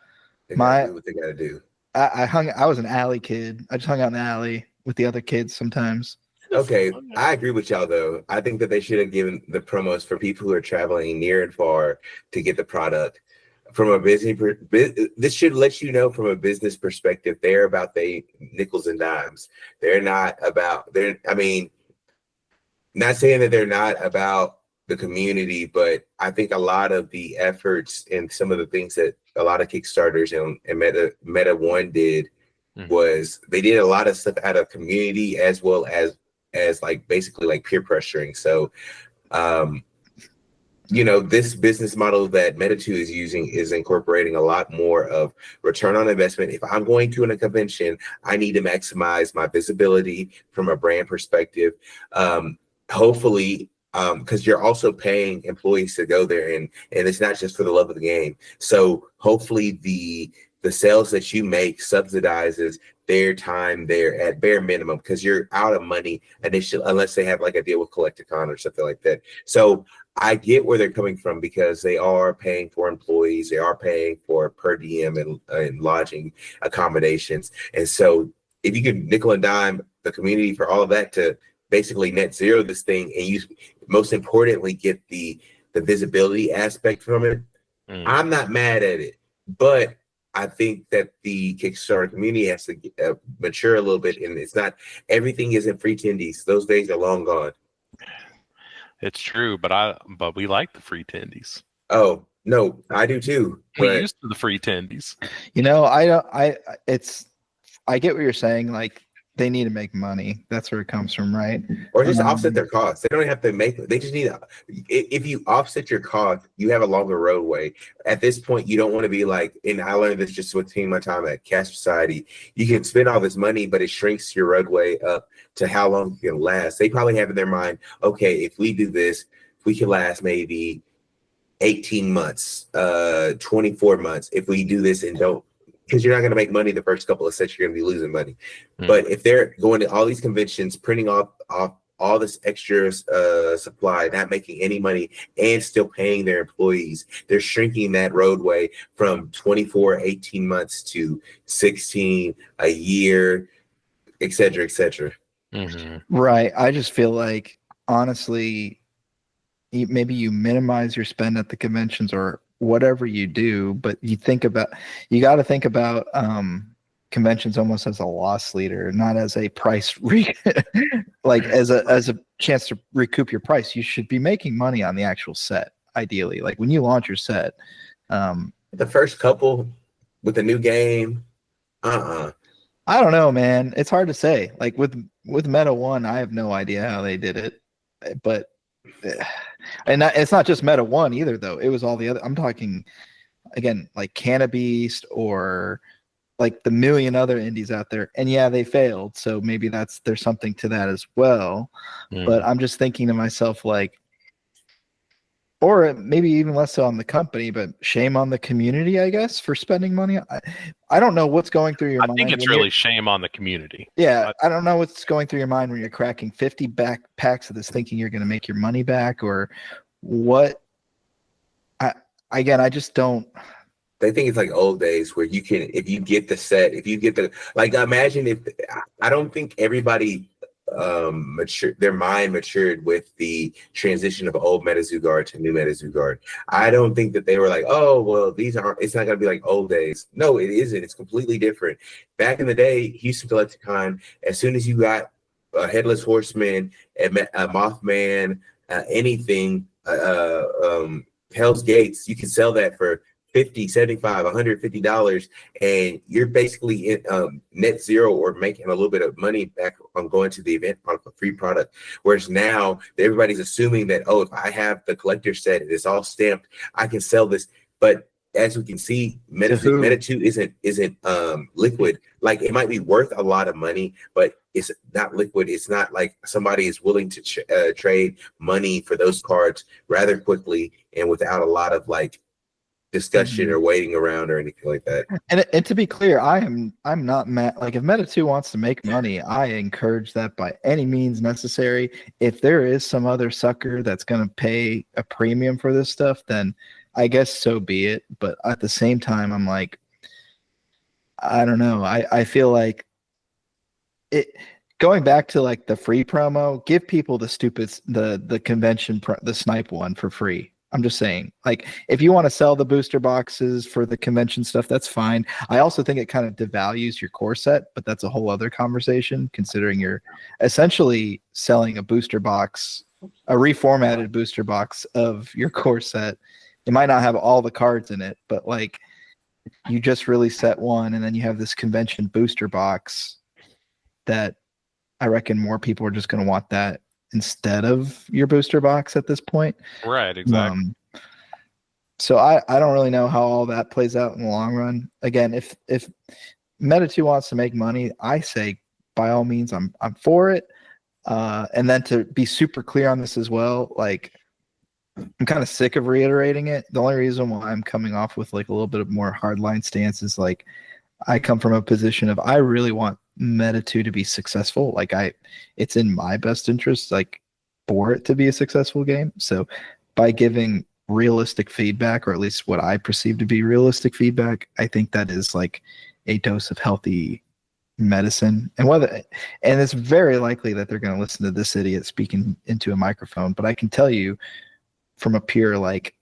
do what they gotta do. I was an alley kid. I just hung out in the alley with the other kids sometimes. Okay, I agree with y'all though. I think that they should have given the promos for people who are traveling near and far to get the product. From a this should let you know from a business perspective, they're about the nickels and dimes. They're not about not saying that they're not about the community, but I think a lot of the efforts and some of the things that a lot of Kickstarters and Meta One did was they did a lot of stuff out of community as well as basically peer pressuring. So this business model that Meta2 is using is incorporating a lot more of return on investment. If I'm going to a convention, I need to maximize my visibility from a brand perspective. Hopefully, because you're also paying employees to go there, and it's not just for the love of the game. So hopefully the sales that you make subsidizes their time there at bare minimum, because you're out of money initially unless they have a deal with Collectacon or something like that. So I get where they're coming from, because they are paying for employees, they are paying for per diem and lodging accommodations. And so if you can nickel and dime the community for all of that to basically net zero this thing, and you most importantly get the visibility aspect from it, I'm not mad at it. But I think that the Kickstarter community has to mature a little bit, and it's not everything isn't free tendies. Those days are long gone. It's true, but we like the free tendies. Oh no, I do too. We used to the free tendies. I get what you're saying. They need to make money. That's where it comes from, right? Or just offset their costs. They don't have to they just need if you offset your cost, you have a longer roadway. At this point, you don't want to be and I learned this just between my time at Cash Society, you can spend all this money, but it shrinks your roadway up to how long you can last. They probably have in their mind, okay, if we do this, we can last maybe 18 months, 24 months. If we do this and don't, because you're not going to make money the first couple of sets, you're going to be losing money. But if they're going to all these conventions, printing off all this extra supply, not making any money, and still paying their employees, they're shrinking that roadway from 24, 18 months to 16, a year, et cetera, et cetera. Right. I just feel like, honestly, maybe you minimize your spend at the conventions or whatever you do, but you got to think about conventions almost as a loss leader, not as a price like as a chance to recoup your price. You should be making money on the actual set, ideally. Like when you launch your set. The first couple with the new game, I don't know, man. It's hard to say. Like with Meta 1, I have no idea how they did it, but it's not just Meta 1 either, though. It was all the other. I'm talking again, like Cannabeast or like the million other indies out there. And yeah, they failed. So maybe there's something to that as well. But I'm just thinking to myself, like, or maybe even less so on the company, but shame on the community, I guess, for spending money. I don't know what's going through your mind. I think it's really shame on the community. Yeah, I don't know what's going through your mind when you're cracking 50 packs of this thinking you're going to make your money back or what. I just don't. They think it's like old days where you can, if you get the set, if you get the, like, imagine if, I don't think everybody their mind matured with the transition of old Metazoo guard to new Metazoo guard. I don't think that they were like, oh, well, it's not going to be like old days. No, it isn't. It's completely different. Back in the day, Houston Collectacon, as soon as you got a Headless Horseman, a Mothman, anything, Hell's Gates, you can sell that for $50, $75, $150, and you're basically in net zero or making a little bit of money back on going to the event on a free product. Whereas now everybody's assuming that, oh, if I have the collector set and it's all stamped, I can sell this. But as we can see, Meta 2 isn't liquid. Like, it might be worth a lot of money, but it's not liquid. It's not like somebody is willing to trade money for those cards rather quickly and without a lot of like discussion or waiting around or anything like that. And to be clear, I'm not mad. Like, if Meta 2 wants to make money, I encourage that by any means necessary. If there is some other sucker that's going to pay a premium for this stuff, then I guess so be it. But at the same time, I'm like, I don't know. I feel like it going back to like the free promo, give people the convention the snipe one for free. I'm just saying, like, if you want to sell the booster boxes for the convention stuff, that's fine. I also think it kind of devalues your core set, but that's a whole other conversation, considering you're essentially selling a booster box, a reformatted booster box of your core set. It might not have all the cards in it, but like, you just really set one, and then you have this convention booster box that I reckon more people are just going to want that instead of your booster box at this point. Right, exactly. So I don't really know how all that plays out in the long run. Again, if Meta 2 wants to make money, I say by all means I'm for it. And then to be super clear on this as well, like, I'm kind of sick of reiterating it. The only reason why I'm coming off with like a little bit of more hardline stance is like, I come from a position of I really want Meta 2 to be successful. Like, it's in my best interest, like, for it to be a successful game. So by giving realistic feedback, or at least what I perceive to be realistic feedback, I think that is like a dose of healthy medicine. And it's very likely that they're going to listen to this idiot speaking into a microphone. But I can tell you from a pure, like,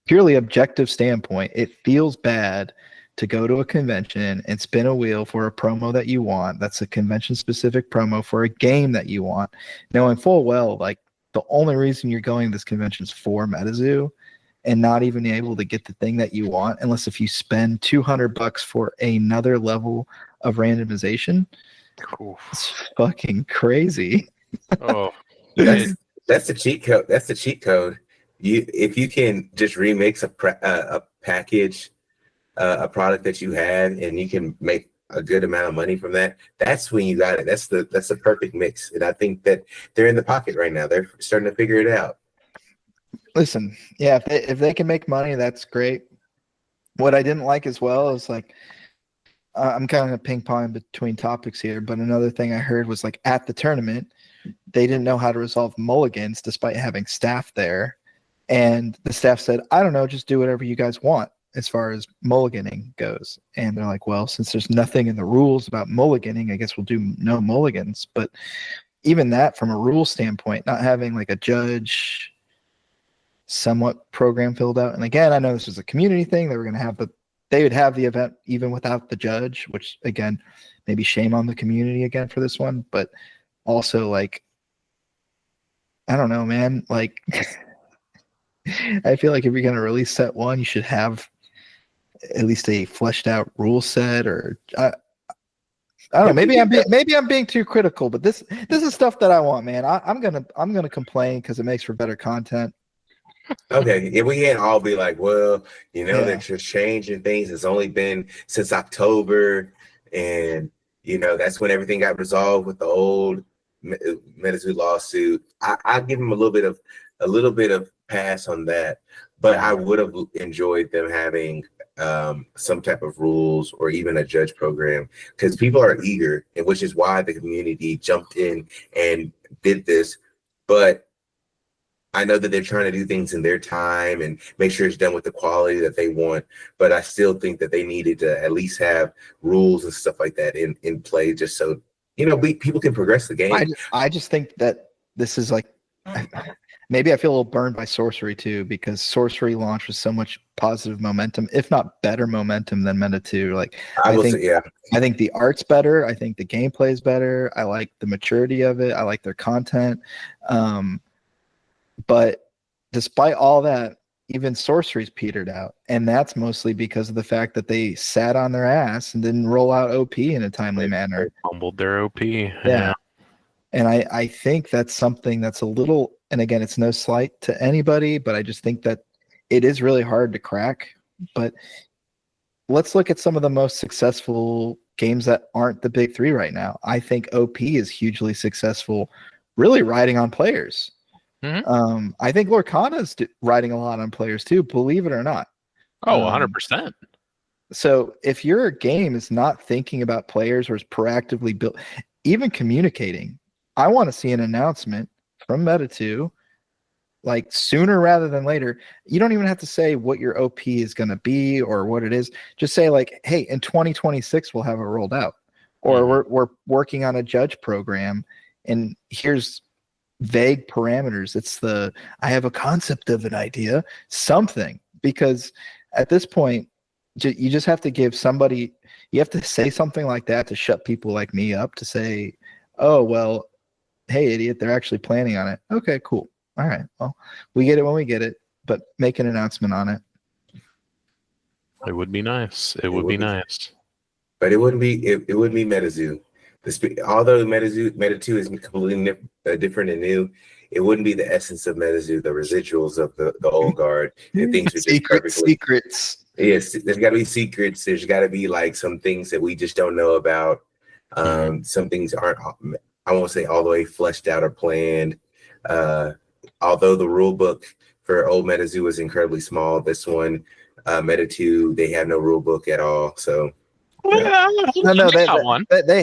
purely objective standpoint, it feels bad to go to a convention and spin a wheel for a promo that you want. That's a convention specific promo for a game that you want, knowing full well, like, the only reason you're going to this convention is for Metazoo, and not even able to get the thing that you want, unless if you spend $200 for another level of randomization. Oof. It's fucking crazy. Oh, That's the cheat code. That's the cheat code. If you can just remix a package, a product that you had, and you can make a good amount of money from that, that's when you got it. That's the perfect mix. And I think that they're in the pocket right now. They're starting to figure it out. Listen, yeah, if they can make money, that's great. What I didn't like as well is, like, I'm kind of ping-ponging between topics here, but another thing I heard was, like, at the tournament, they didn't know how to resolve mulligans despite having staff there. And the staff said, I don't know, just do whatever you guys want. as far as mulliganing goes. And they're like, well, since there's nothing in the rules about mulliganing, I guess we'll do no mulligans. But even that, from a rule standpoint, not having like a judge somewhat program filled out. And again, I know this was a community thing. They were going to have they would have the event even without the judge, which again, maybe shame on the community again for this one. But also, like, I don't know, man. Like, I feel like if you're going to release set one, you should have at least a fleshed out rule set, or I don't know. Maybe I'm being too critical, but this is stuff that I want, man. I'm gonna complain because it makes for better content. Okay, if we can't all be like, well, they're just changing things. It's only been since October, and that's when everything got resolved with the old Metazoo lawsuit. I give them a little bit of pass on that, but I would have enjoyed them having some type of rules or even a judge program, because people are eager, and which is why the community jumped in and did this. But I know that they're trying to do things in their time and make sure it's done with the quality that they want. But I still think that they needed to at least have rules and stuff like that in play, just so people can progress the game. I just think that this is like, maybe I feel a little burned by Sorcery too, because Sorcery launched with so much positive momentum, if not better momentum than Meta 2. Like, I think the art's better. I think the gameplay is better. I like the maturity of it. I like their content. But despite all that, even Sorcery's petered out. And that's mostly because of the fact that they sat on their ass and didn't roll out OP in a timely manner. They fumbled their OP. Yeah. And I think that's something that's a little, and again, it's no slight to anybody, but I just think that it is really hard to crack. But let's look at some of the most successful games that aren't the big three right now. I think OP is hugely successful, really riding on players. Mm-hmm. I think Lorcana is riding a lot on players too, believe it or not. Oh, 100%. So if your game is not thinking about players or is proactively built, even communicating, I want to see an announcement from Meta 2, like sooner rather than later. You don't even have to say what your OP is going to be or what it is. Just say like, hey, in 2026, we'll have it rolled out. Or we're working on a judge program, and here's vague parameters. It's I have a concept of an idea, something, because at this point you just have to give somebody, you have to say something like that to shut people like me up, to say, oh, well, hey, idiot, they're actually planning on it. Okay, cool. All right, well, we get it when we get it, but make an announcement on it. It would be nice. It would be nice. But it wouldn't be Metazoo. Although Meta 2 is completely different and new, it wouldn't be the essence of Metazoo, the residuals of the old guard. And things are just secrets. Yes, there's got to be secrets. There's got to be like some things that we just don't know about. Some things aren't, I won't say all the way fleshed out or planned. Although the rule book for old Metazoo was incredibly small, this one, Meta 2, they have no rule book at all. So. Yeah. No, they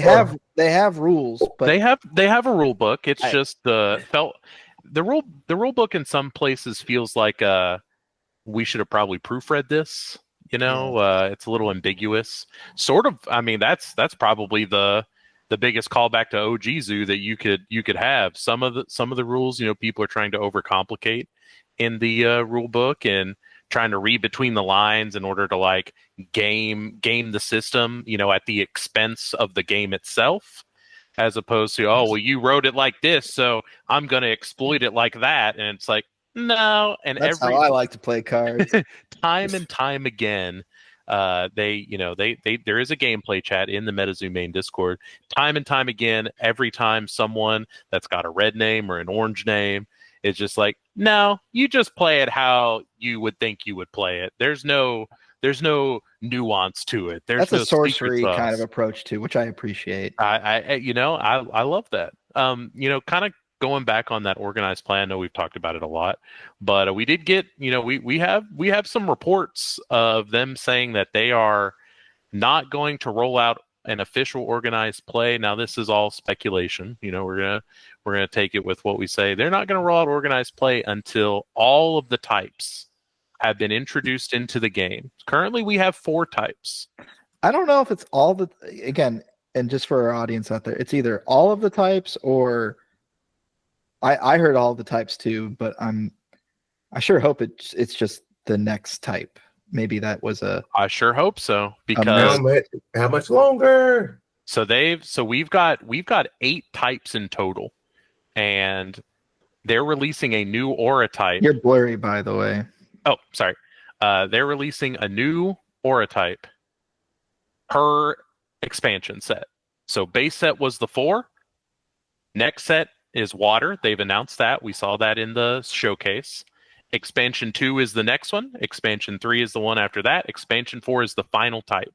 have rules, but they have a rule book. It's just the rule book in some places feels like we should have probably proofread this. It's a little ambiguous. Sort of. I mean, that's probably the biggest callback to OG Zoo that you could have. Some of the rules, people are trying to overcomplicate in the rule book and trying to read between the lines in order to like game the system, at the expense of the game itself, as opposed to, oh, well, you wrote it like this, so I'm going to exploit it like that. And it's like, no. And that's how I like to play cards. Time and time again, there is a gameplay chat in the Metazoo main Discord. Time and time again, every time someone that's got a red name or an orange name, it's just like, no, you just play it how you would think you would play it. There's no nuance to it. That's no a sorcery kind of approach too, which I appreciate. I love that. Kind of going back on that organized plan. I know we've talked about it a lot, but we did get, we have some reports of them saying that they are not going to roll out an official organized play. Now, this is all speculation. We're gonna take it with what we say. They're not going to roll out organized play until all of the types have been introduced into the game. Currently, we have 4 types. I don't know if it's all the again, and just for our audience out there, it's either all of the types or I heard all the types too, but I sure hope it's just the next type. Maybe that was I sure hope so, because how much longer? So we've got 8 types in total, and they're releasing a new aura type. You're blurry, by the way. Oh, sorry. They're releasing a new aura type per expansion set. So base set was the 4. Next set is water. They've announced that. We saw that in the showcase. Expansion 2 is the next one. Expansion 3 is the one after that. Expansion 4 is the final type.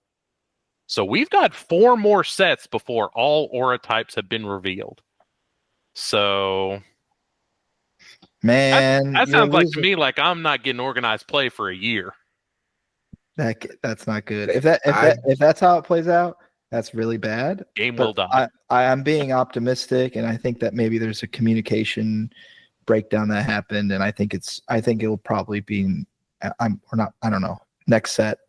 So we've got 4 more sets before all aura types have been revealed. So, man, that sounds like to me like I'm not getting organized play for a year. That's not good. If that's how it plays out, that's really bad. Game will die. I'm being optimistic, and I think that maybe there's a communication breakdown that happened, and I think it'll probably be I don't know, next set,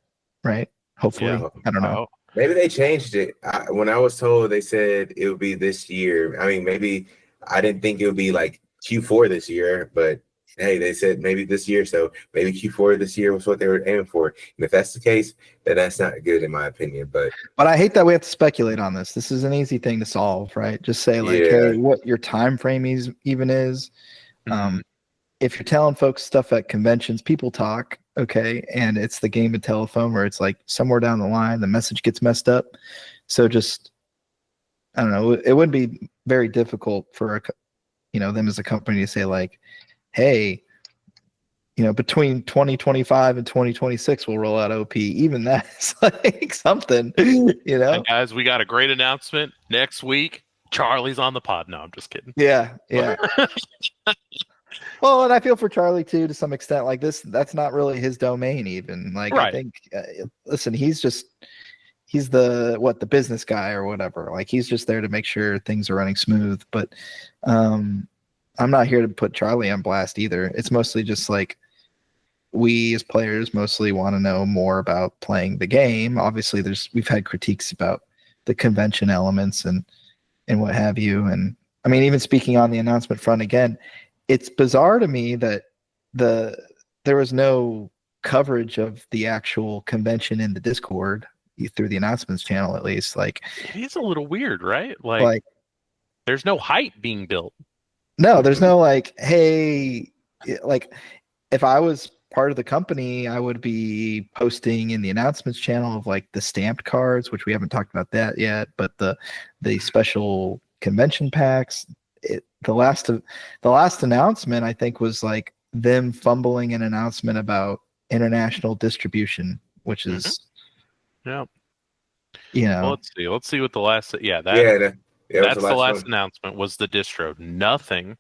right? Hopefully. Yeah. I don't know. Maybe they changed it. When I was told, they said it would be this year. I mean, maybe I didn't think it would be like Q4 this year, but hey, they said maybe this year, so maybe Q4 this year was what they were aiming for. And if that's the case, then that's not good in my opinion. But I hate that we have to speculate on this. This is an easy thing to solve, right? Just say like, hey, what your time frame even is. If you're telling folks stuff at conventions, people talk, okay, and it's the game of telephone where it's like somewhere down the line the message gets messed up. So just, I don't know, it wouldn't be very difficult for them as a company to say like, hey, between 2025 and 2026 we'll roll out OP. Even that's like something, And guys, we got a great announcement next week. Charlie's on the pod. No, I'm just kidding. Yeah. Well, and I feel for Charlie too, to some extent. Like that's not really his domain, even. Like, right. I think, listen, he's the business guy or whatever. Like, he's just there to make sure things are running smooth. But I'm not here to put Charlie on blast either. It's mostly just like we as players mostly want to know more about playing the game. Obviously, we've had critiques about the convention elements and what have you. And I mean, even speaking on the announcement front again, it's bizarre to me that there was no coverage of the actual convention in the Discord through the announcements channel, at least. Like, it is a little weird, right? Like there's no hype being built. No, there's no like, hey, like if I was part of the company, I would be posting in the announcements channel of like the stamped cards, which we haven't talked about that yet, but the special convention packs. The last announcement, I think, was like them fumbling an announcement about international distribution, which is Well, let's see what the last that's the last announcement was the distro. Nothing.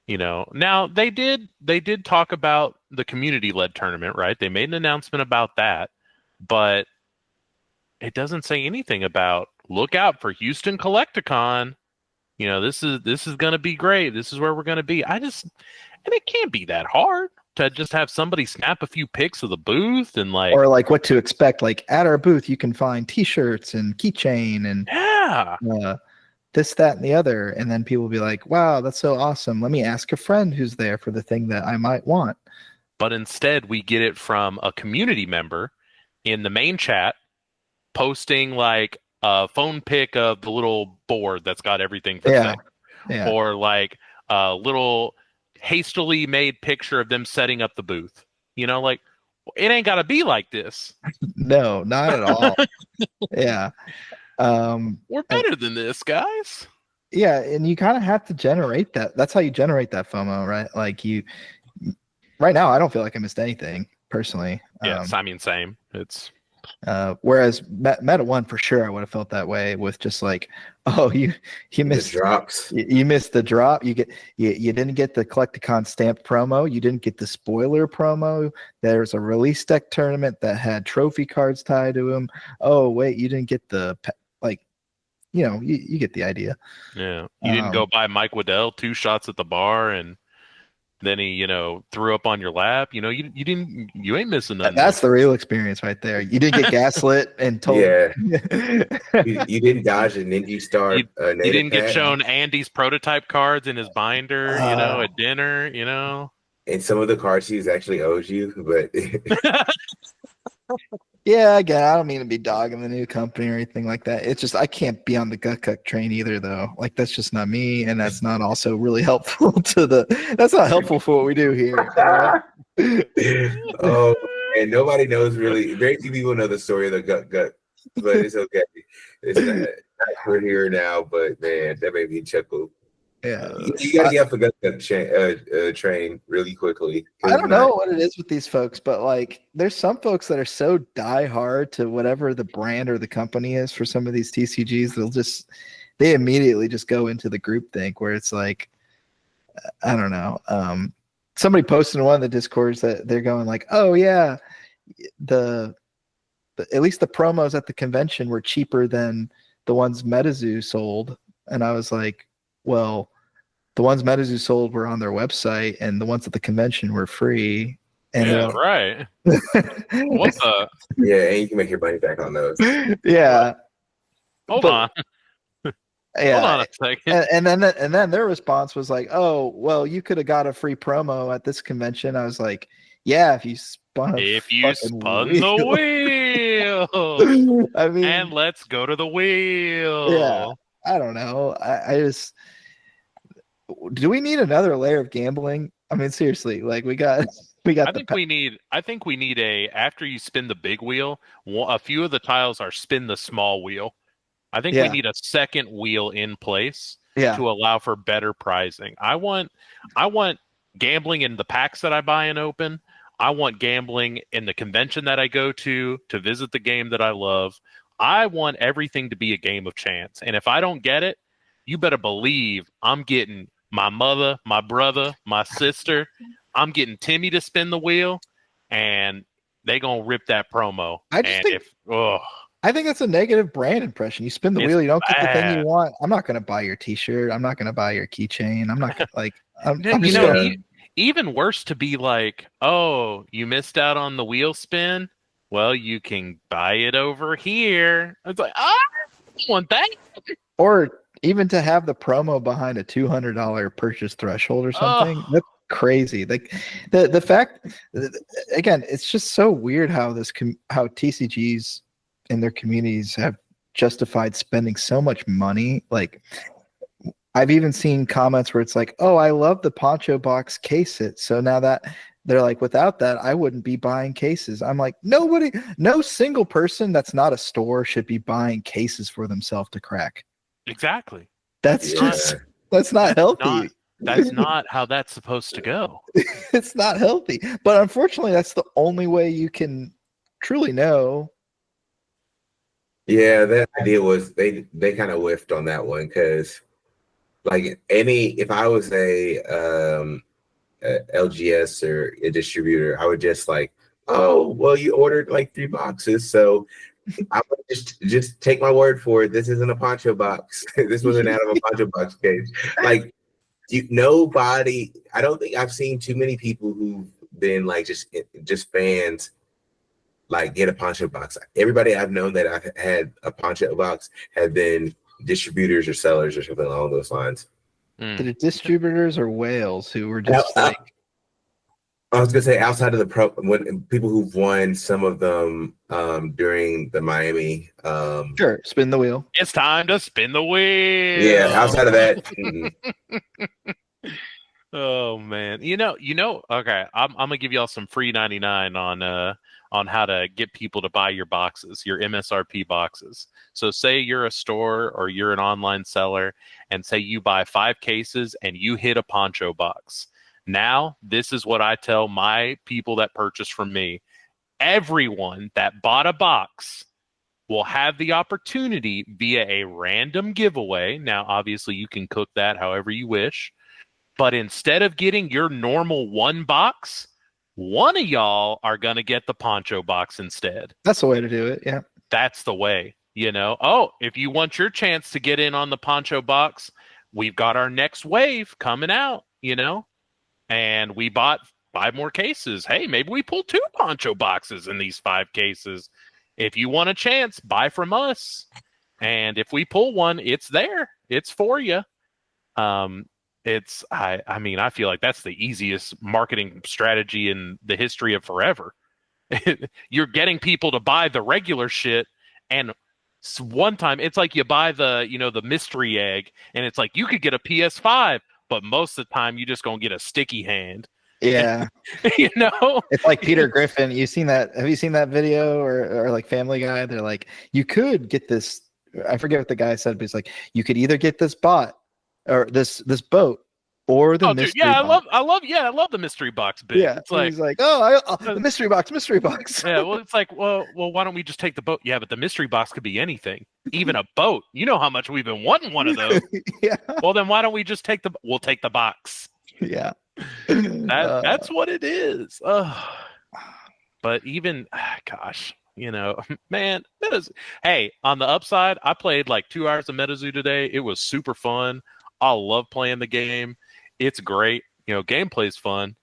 Now they did talk about the community-led tournament, right? They made an announcement about that, but it doesn't say anything about look out for Houston Collectacon. This is going to be great. This is where we're going to be. And it can't be that hard to just have somebody snap a few pics of the booth and or like what to expect. Like at our booth, you can find T-shirts and keychain and this, that, and the other. And then people will be like, wow, that's so awesome. Let me ask a friend who's there for the thing that I might want. But instead, we get it from a community member in the main chat posting like a phone pic of the little board that's got everything for sale. Yeah. Or like a little hastily made picture of them setting up the booth. Like it ain't got to be like this. No, not at all. Yeah. We're better than this, guys. Yeah, and you kind of have to generate that. That's how you generate that FOMO, right? Like right now, I don't feel like I missed anything personally. Yes, I mean, same. It's whereas Meta One for sure, I would have felt that way with just like, oh, you missed the drops. You missed the drop. You didn't get the Collectacon stamped promo. You didn't get the spoiler promo. There's a release deck tournament that had trophy cards tied to them. Oh wait, you didn't get the you get the idea. Yeah, you didn't go buy Mike Waddell 2 shots at the bar and Then he, threw up on your lap. You ain't missing nothing. That's the real experience right there. You didn't get gaslit and told. Yeah. You didn't dodge a Ninja Star You native didn't get pack. shown Andy's prototype cards in his binder, at dinner, And some of the cards he's actually owes you, but Yeah, again, I don't mean to be dogging the new company or anything like that. It's just I can't be on the gut cut train either, though. Like that's just not me, and that's not also really helpful to the. That's not helpful for what we do here. oh, and nobody knows really. Very few people know the story of the gut, but it's okay. It's not we're here now, but man, that made me chuckle. Yeah, you got to get off the gut train really quickly. I don't know what it is with these folks, but like, there's some folks that are so die hard to whatever the brand or the company is for some of these TCGs. They immediately just go into the group think where it's like, I don't know. Somebody posted in one of the discords that they're going like, oh yeah, at least the promos at the convention were cheaper than the ones Metazoo sold, and I was like, well, the ones Metazoo sold were on their website, and the ones at the convention were free. And yeah, right. What the? Yeah, and you can make your money back on those. Yeah. Hold on. Yeah. Hold on a second. And then their response was like, "Oh, well, you could have got a free promo at this convention." I was like, "Yeah, if you spun the wheel." I mean, and let's go to the wheel. Yeah. I don't know. I just, do we need another layer of gambling? I mean, seriously, like we got. I think we need after you spin the big wheel, a few of the tiles are spin the small wheel. I think we need a second wheel in place to allow for better pricing. I want gambling in the packs that I buy and open. I want gambling in the convention that I go to visit the game that I love. I want everything to be a game of chance. And if I don't get it, you better believe I'm getting my mother, my brother, my sister. I'm getting Timmy to spin the wheel, and they gonna rip that promo. I think that's a negative brand impression. You spin the wheel, you don't get the thing you want. I'm not gonna buy your T-shirt. I'm not gonna buy your keychain. I'm not gonna like. Even worse to be like, oh, you missed out on the wheel spin. Well, you can buy it over here. It's like, I want that. Or even to have the promo behind a $200 purchase threshold or something. That's crazy. Like the fact, again, it's just so weird how how TCGs in their communities have justified spending so much money. Like, I've even seen comments where it's like, oh, I love the Poncho Box case set. So now that they're like, without that, I wouldn't be buying cases. I'm like, no single person that's not a store should be buying cases for themselves to crack. Exactly. That's not healthy. That's not how that's supposed to go. It's not healthy. But unfortunately, that's the only way you can truly know. Yeah, that idea was they kind of whiffed on that one because, like, if I was a LGS or a distributor, I would just like, oh, well, you ordered like 3 boxes, so I would just take my word for it. This isn't a Poncho box. This wasn't out of a Poncho box case. Like, nobody. I don't think I've seen too many people who've been like just fans like get a Poncho box. Everybody I've known that I've had a Poncho box have been distributors or sellers or something along those lines. The distributors or whales who were just like. I was gonna say outside of when people who've won some of them during the Miami. Sure, spin the wheel. It's time to spin the wheel. Yeah, outside of that. Oh man, okay. I'm gonna give y'all some free 99 on how to get people to buy your boxes, your MSRP boxes. So say you're a store or you're an online seller, and say you buy 5 cases and you hit a Poncho box. Now, this is what I tell my people that purchase from me. Everyone that bought a box will have the opportunity via a random giveaway. Now, obviously, you can cook that however you wish. But instead of getting your normal 1 box, one of y'all are going to get the Poncho box instead. That's the way to do it, yeah. That's the way, Oh, if you want your chance to get in on the Poncho box, we've got our next wave coming out, and we bought 5 more cases. Hey, maybe we pull 2 poncho boxes in these 5 cases. If you want a chance, buy from us. And if we pull one, it's there. It's for you. I mean, I feel like that's the easiest marketing strategy in the history of forever. You're getting people to buy the regular shit, and one time it's like you buy the mystery egg, and it's like you could get a PS5, but most of the time you just gonna get a sticky hand. Yeah. It's like Peter Griffin. Have you seen that video or like Family Guy? They're like, you could get this. I forget what the guy said, but he's like, you could either get this bot or this boat or the mystery box. I love the mystery box bit. Yeah, it's like, he's like, the mystery box. Yeah, well, it's like, well, why don't we just take the boat? Yeah, but the mystery box could be anything, even a boat. You know how much we've been wanting one of those. Yeah. Well, then why don't we just we'll take the box? Yeah. That's what it is. But even, gosh, man, hey, on the upside, I played like 2 hours of Metazoo today. It was super fun. I love playing the game. It's great. Gameplay's fun.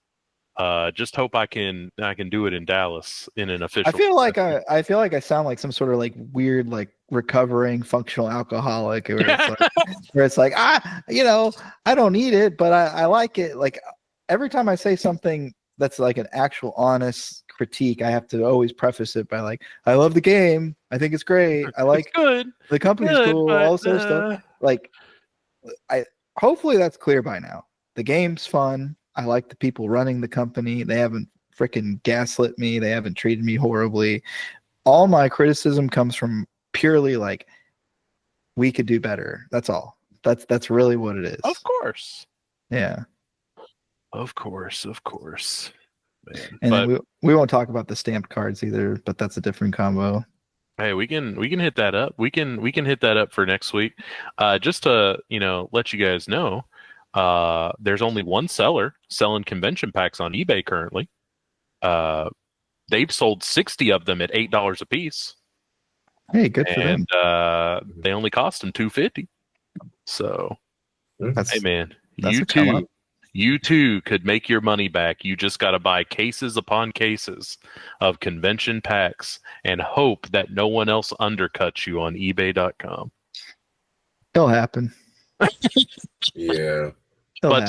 Just hope I can do it in Dallas in an official. I feel like I sound like some sort of like weird like recovering functional alcoholic where it's like I don't need it, but I like it. Like every time I say something that's like an actual honest critique, I have to always preface it by like, I love the game. I think it's great. I like good. The company's cool. All this other stuff. Like, hopefully that's clear by now. The game's fun. I like the people running the company. They haven't freaking gaslit me. They haven't treated me horribly. All my criticism comes from purely like, we could do better. That's all. That's really what it is. Of course. Yeah. Of course. Man. And then we won't talk about the stamped cards either, but that's a different combo. Hey, we can hit that up. We can hit that up for next week. Just to let you guys know, there's only one seller selling convention packs on eBay currently. They've sold 60 of them at $8 a piece. Hey, good for them. And they only cost them $250. So, hey man, you too could make your money back. You just got to buy cases upon cases of convention packs and hope that no one else undercuts you on eBay.com. It'll happen. Yeah. But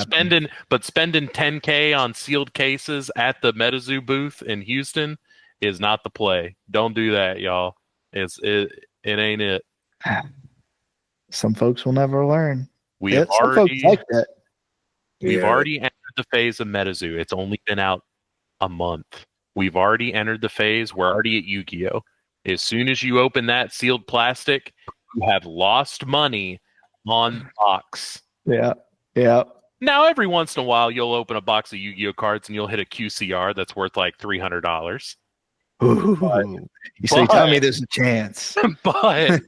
spending $10K on sealed cases at the Metazoo booth in Houston is not the play. Don't do that, y'all. It ain't it. Some folks will never learn. We've already entered the phase of Metazoo. It's only been out a month. We've already entered the phase. We're already at Yugioh. As soon as you open that sealed plastic, you have lost money on the box. Yeah. Now, every once in a while, you'll open a box of Yu-Gi-Oh cards and you'll hit a QCR that's worth like $300. You say, tell me there's a chance. But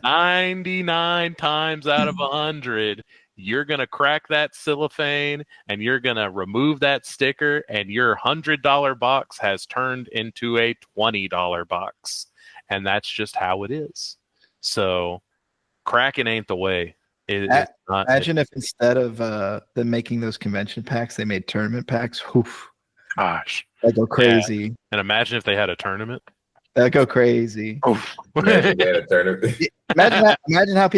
99 times out of 100, you're going to crack that cellophane and you're going to remove that sticker, and your $100 box has turned into a $20 box. And that's just how it is. So cracking ain't the way. Imagine if instead of them making those convention packs, they made tournament packs. Oof. Gosh. That'd go crazy. Yeah. And imagine if they had a tournament. That'd go crazy. Imagine they had a tournament. Imagine how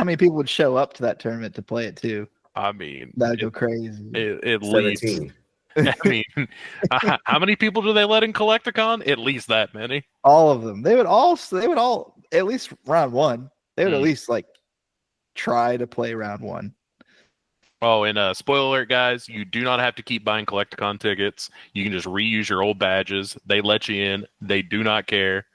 many people would show up to that tournament to play it too. I mean, that'd go crazy. At least. I mean, how many people do they let in Collectacon? At least that many. All of them. They would all at least round one. They would at least like try to play round one. Oh, and spoiler alert, guys, you do not have to keep buying Collectacon tickets. You can just reuse your old badges. They let you in. They do not care.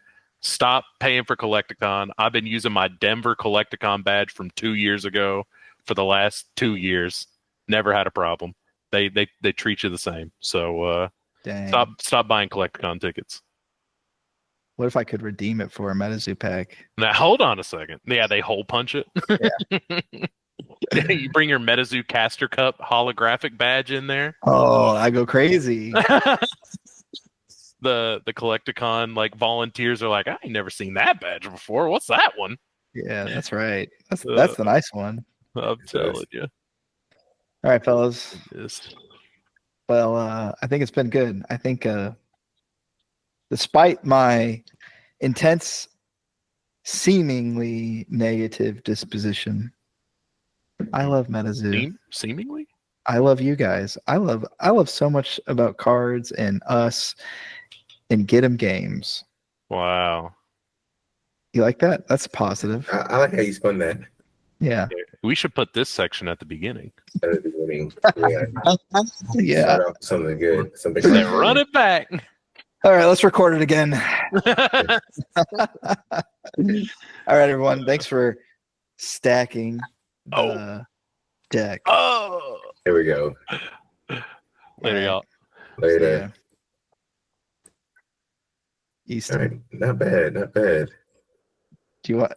Stop paying for Collectacon. I've been using my Denver Collectacon badge from 2 years ago for the last 2 years. Never had a problem. They treat you the same. So stop buying Collectacon tickets. What if I could redeem it for a Metazoo pack? Now, hold on a second. Yeah, they hole punch it. Yeah. You bring your Metazoo Caster Cup holographic badge in there. Oh, I go crazy. The Collectacon like volunteers are like, I ain't never seen that badge before. What's that one? Yeah, that's right. That's the nice one. I'm telling you. All right, fellas. Well, I think it's been good. I think despite my intense, seemingly negative disposition, I love Metazoo. Seemingly? I love you guys. I love so much about cards and us and Giddm Games. Wow. You like that? That's positive. I like how you spun that Yeah. We should put this section at the beginning. at the beginning. Yeah. Start off with something good. Something Say, good. run it back. All right, let's record it again. All right, everyone. Thanks for stacking the deck. Oh. Here we go. Later, y'all. Later. Easton. All right. Not bad. Not bad. Do you want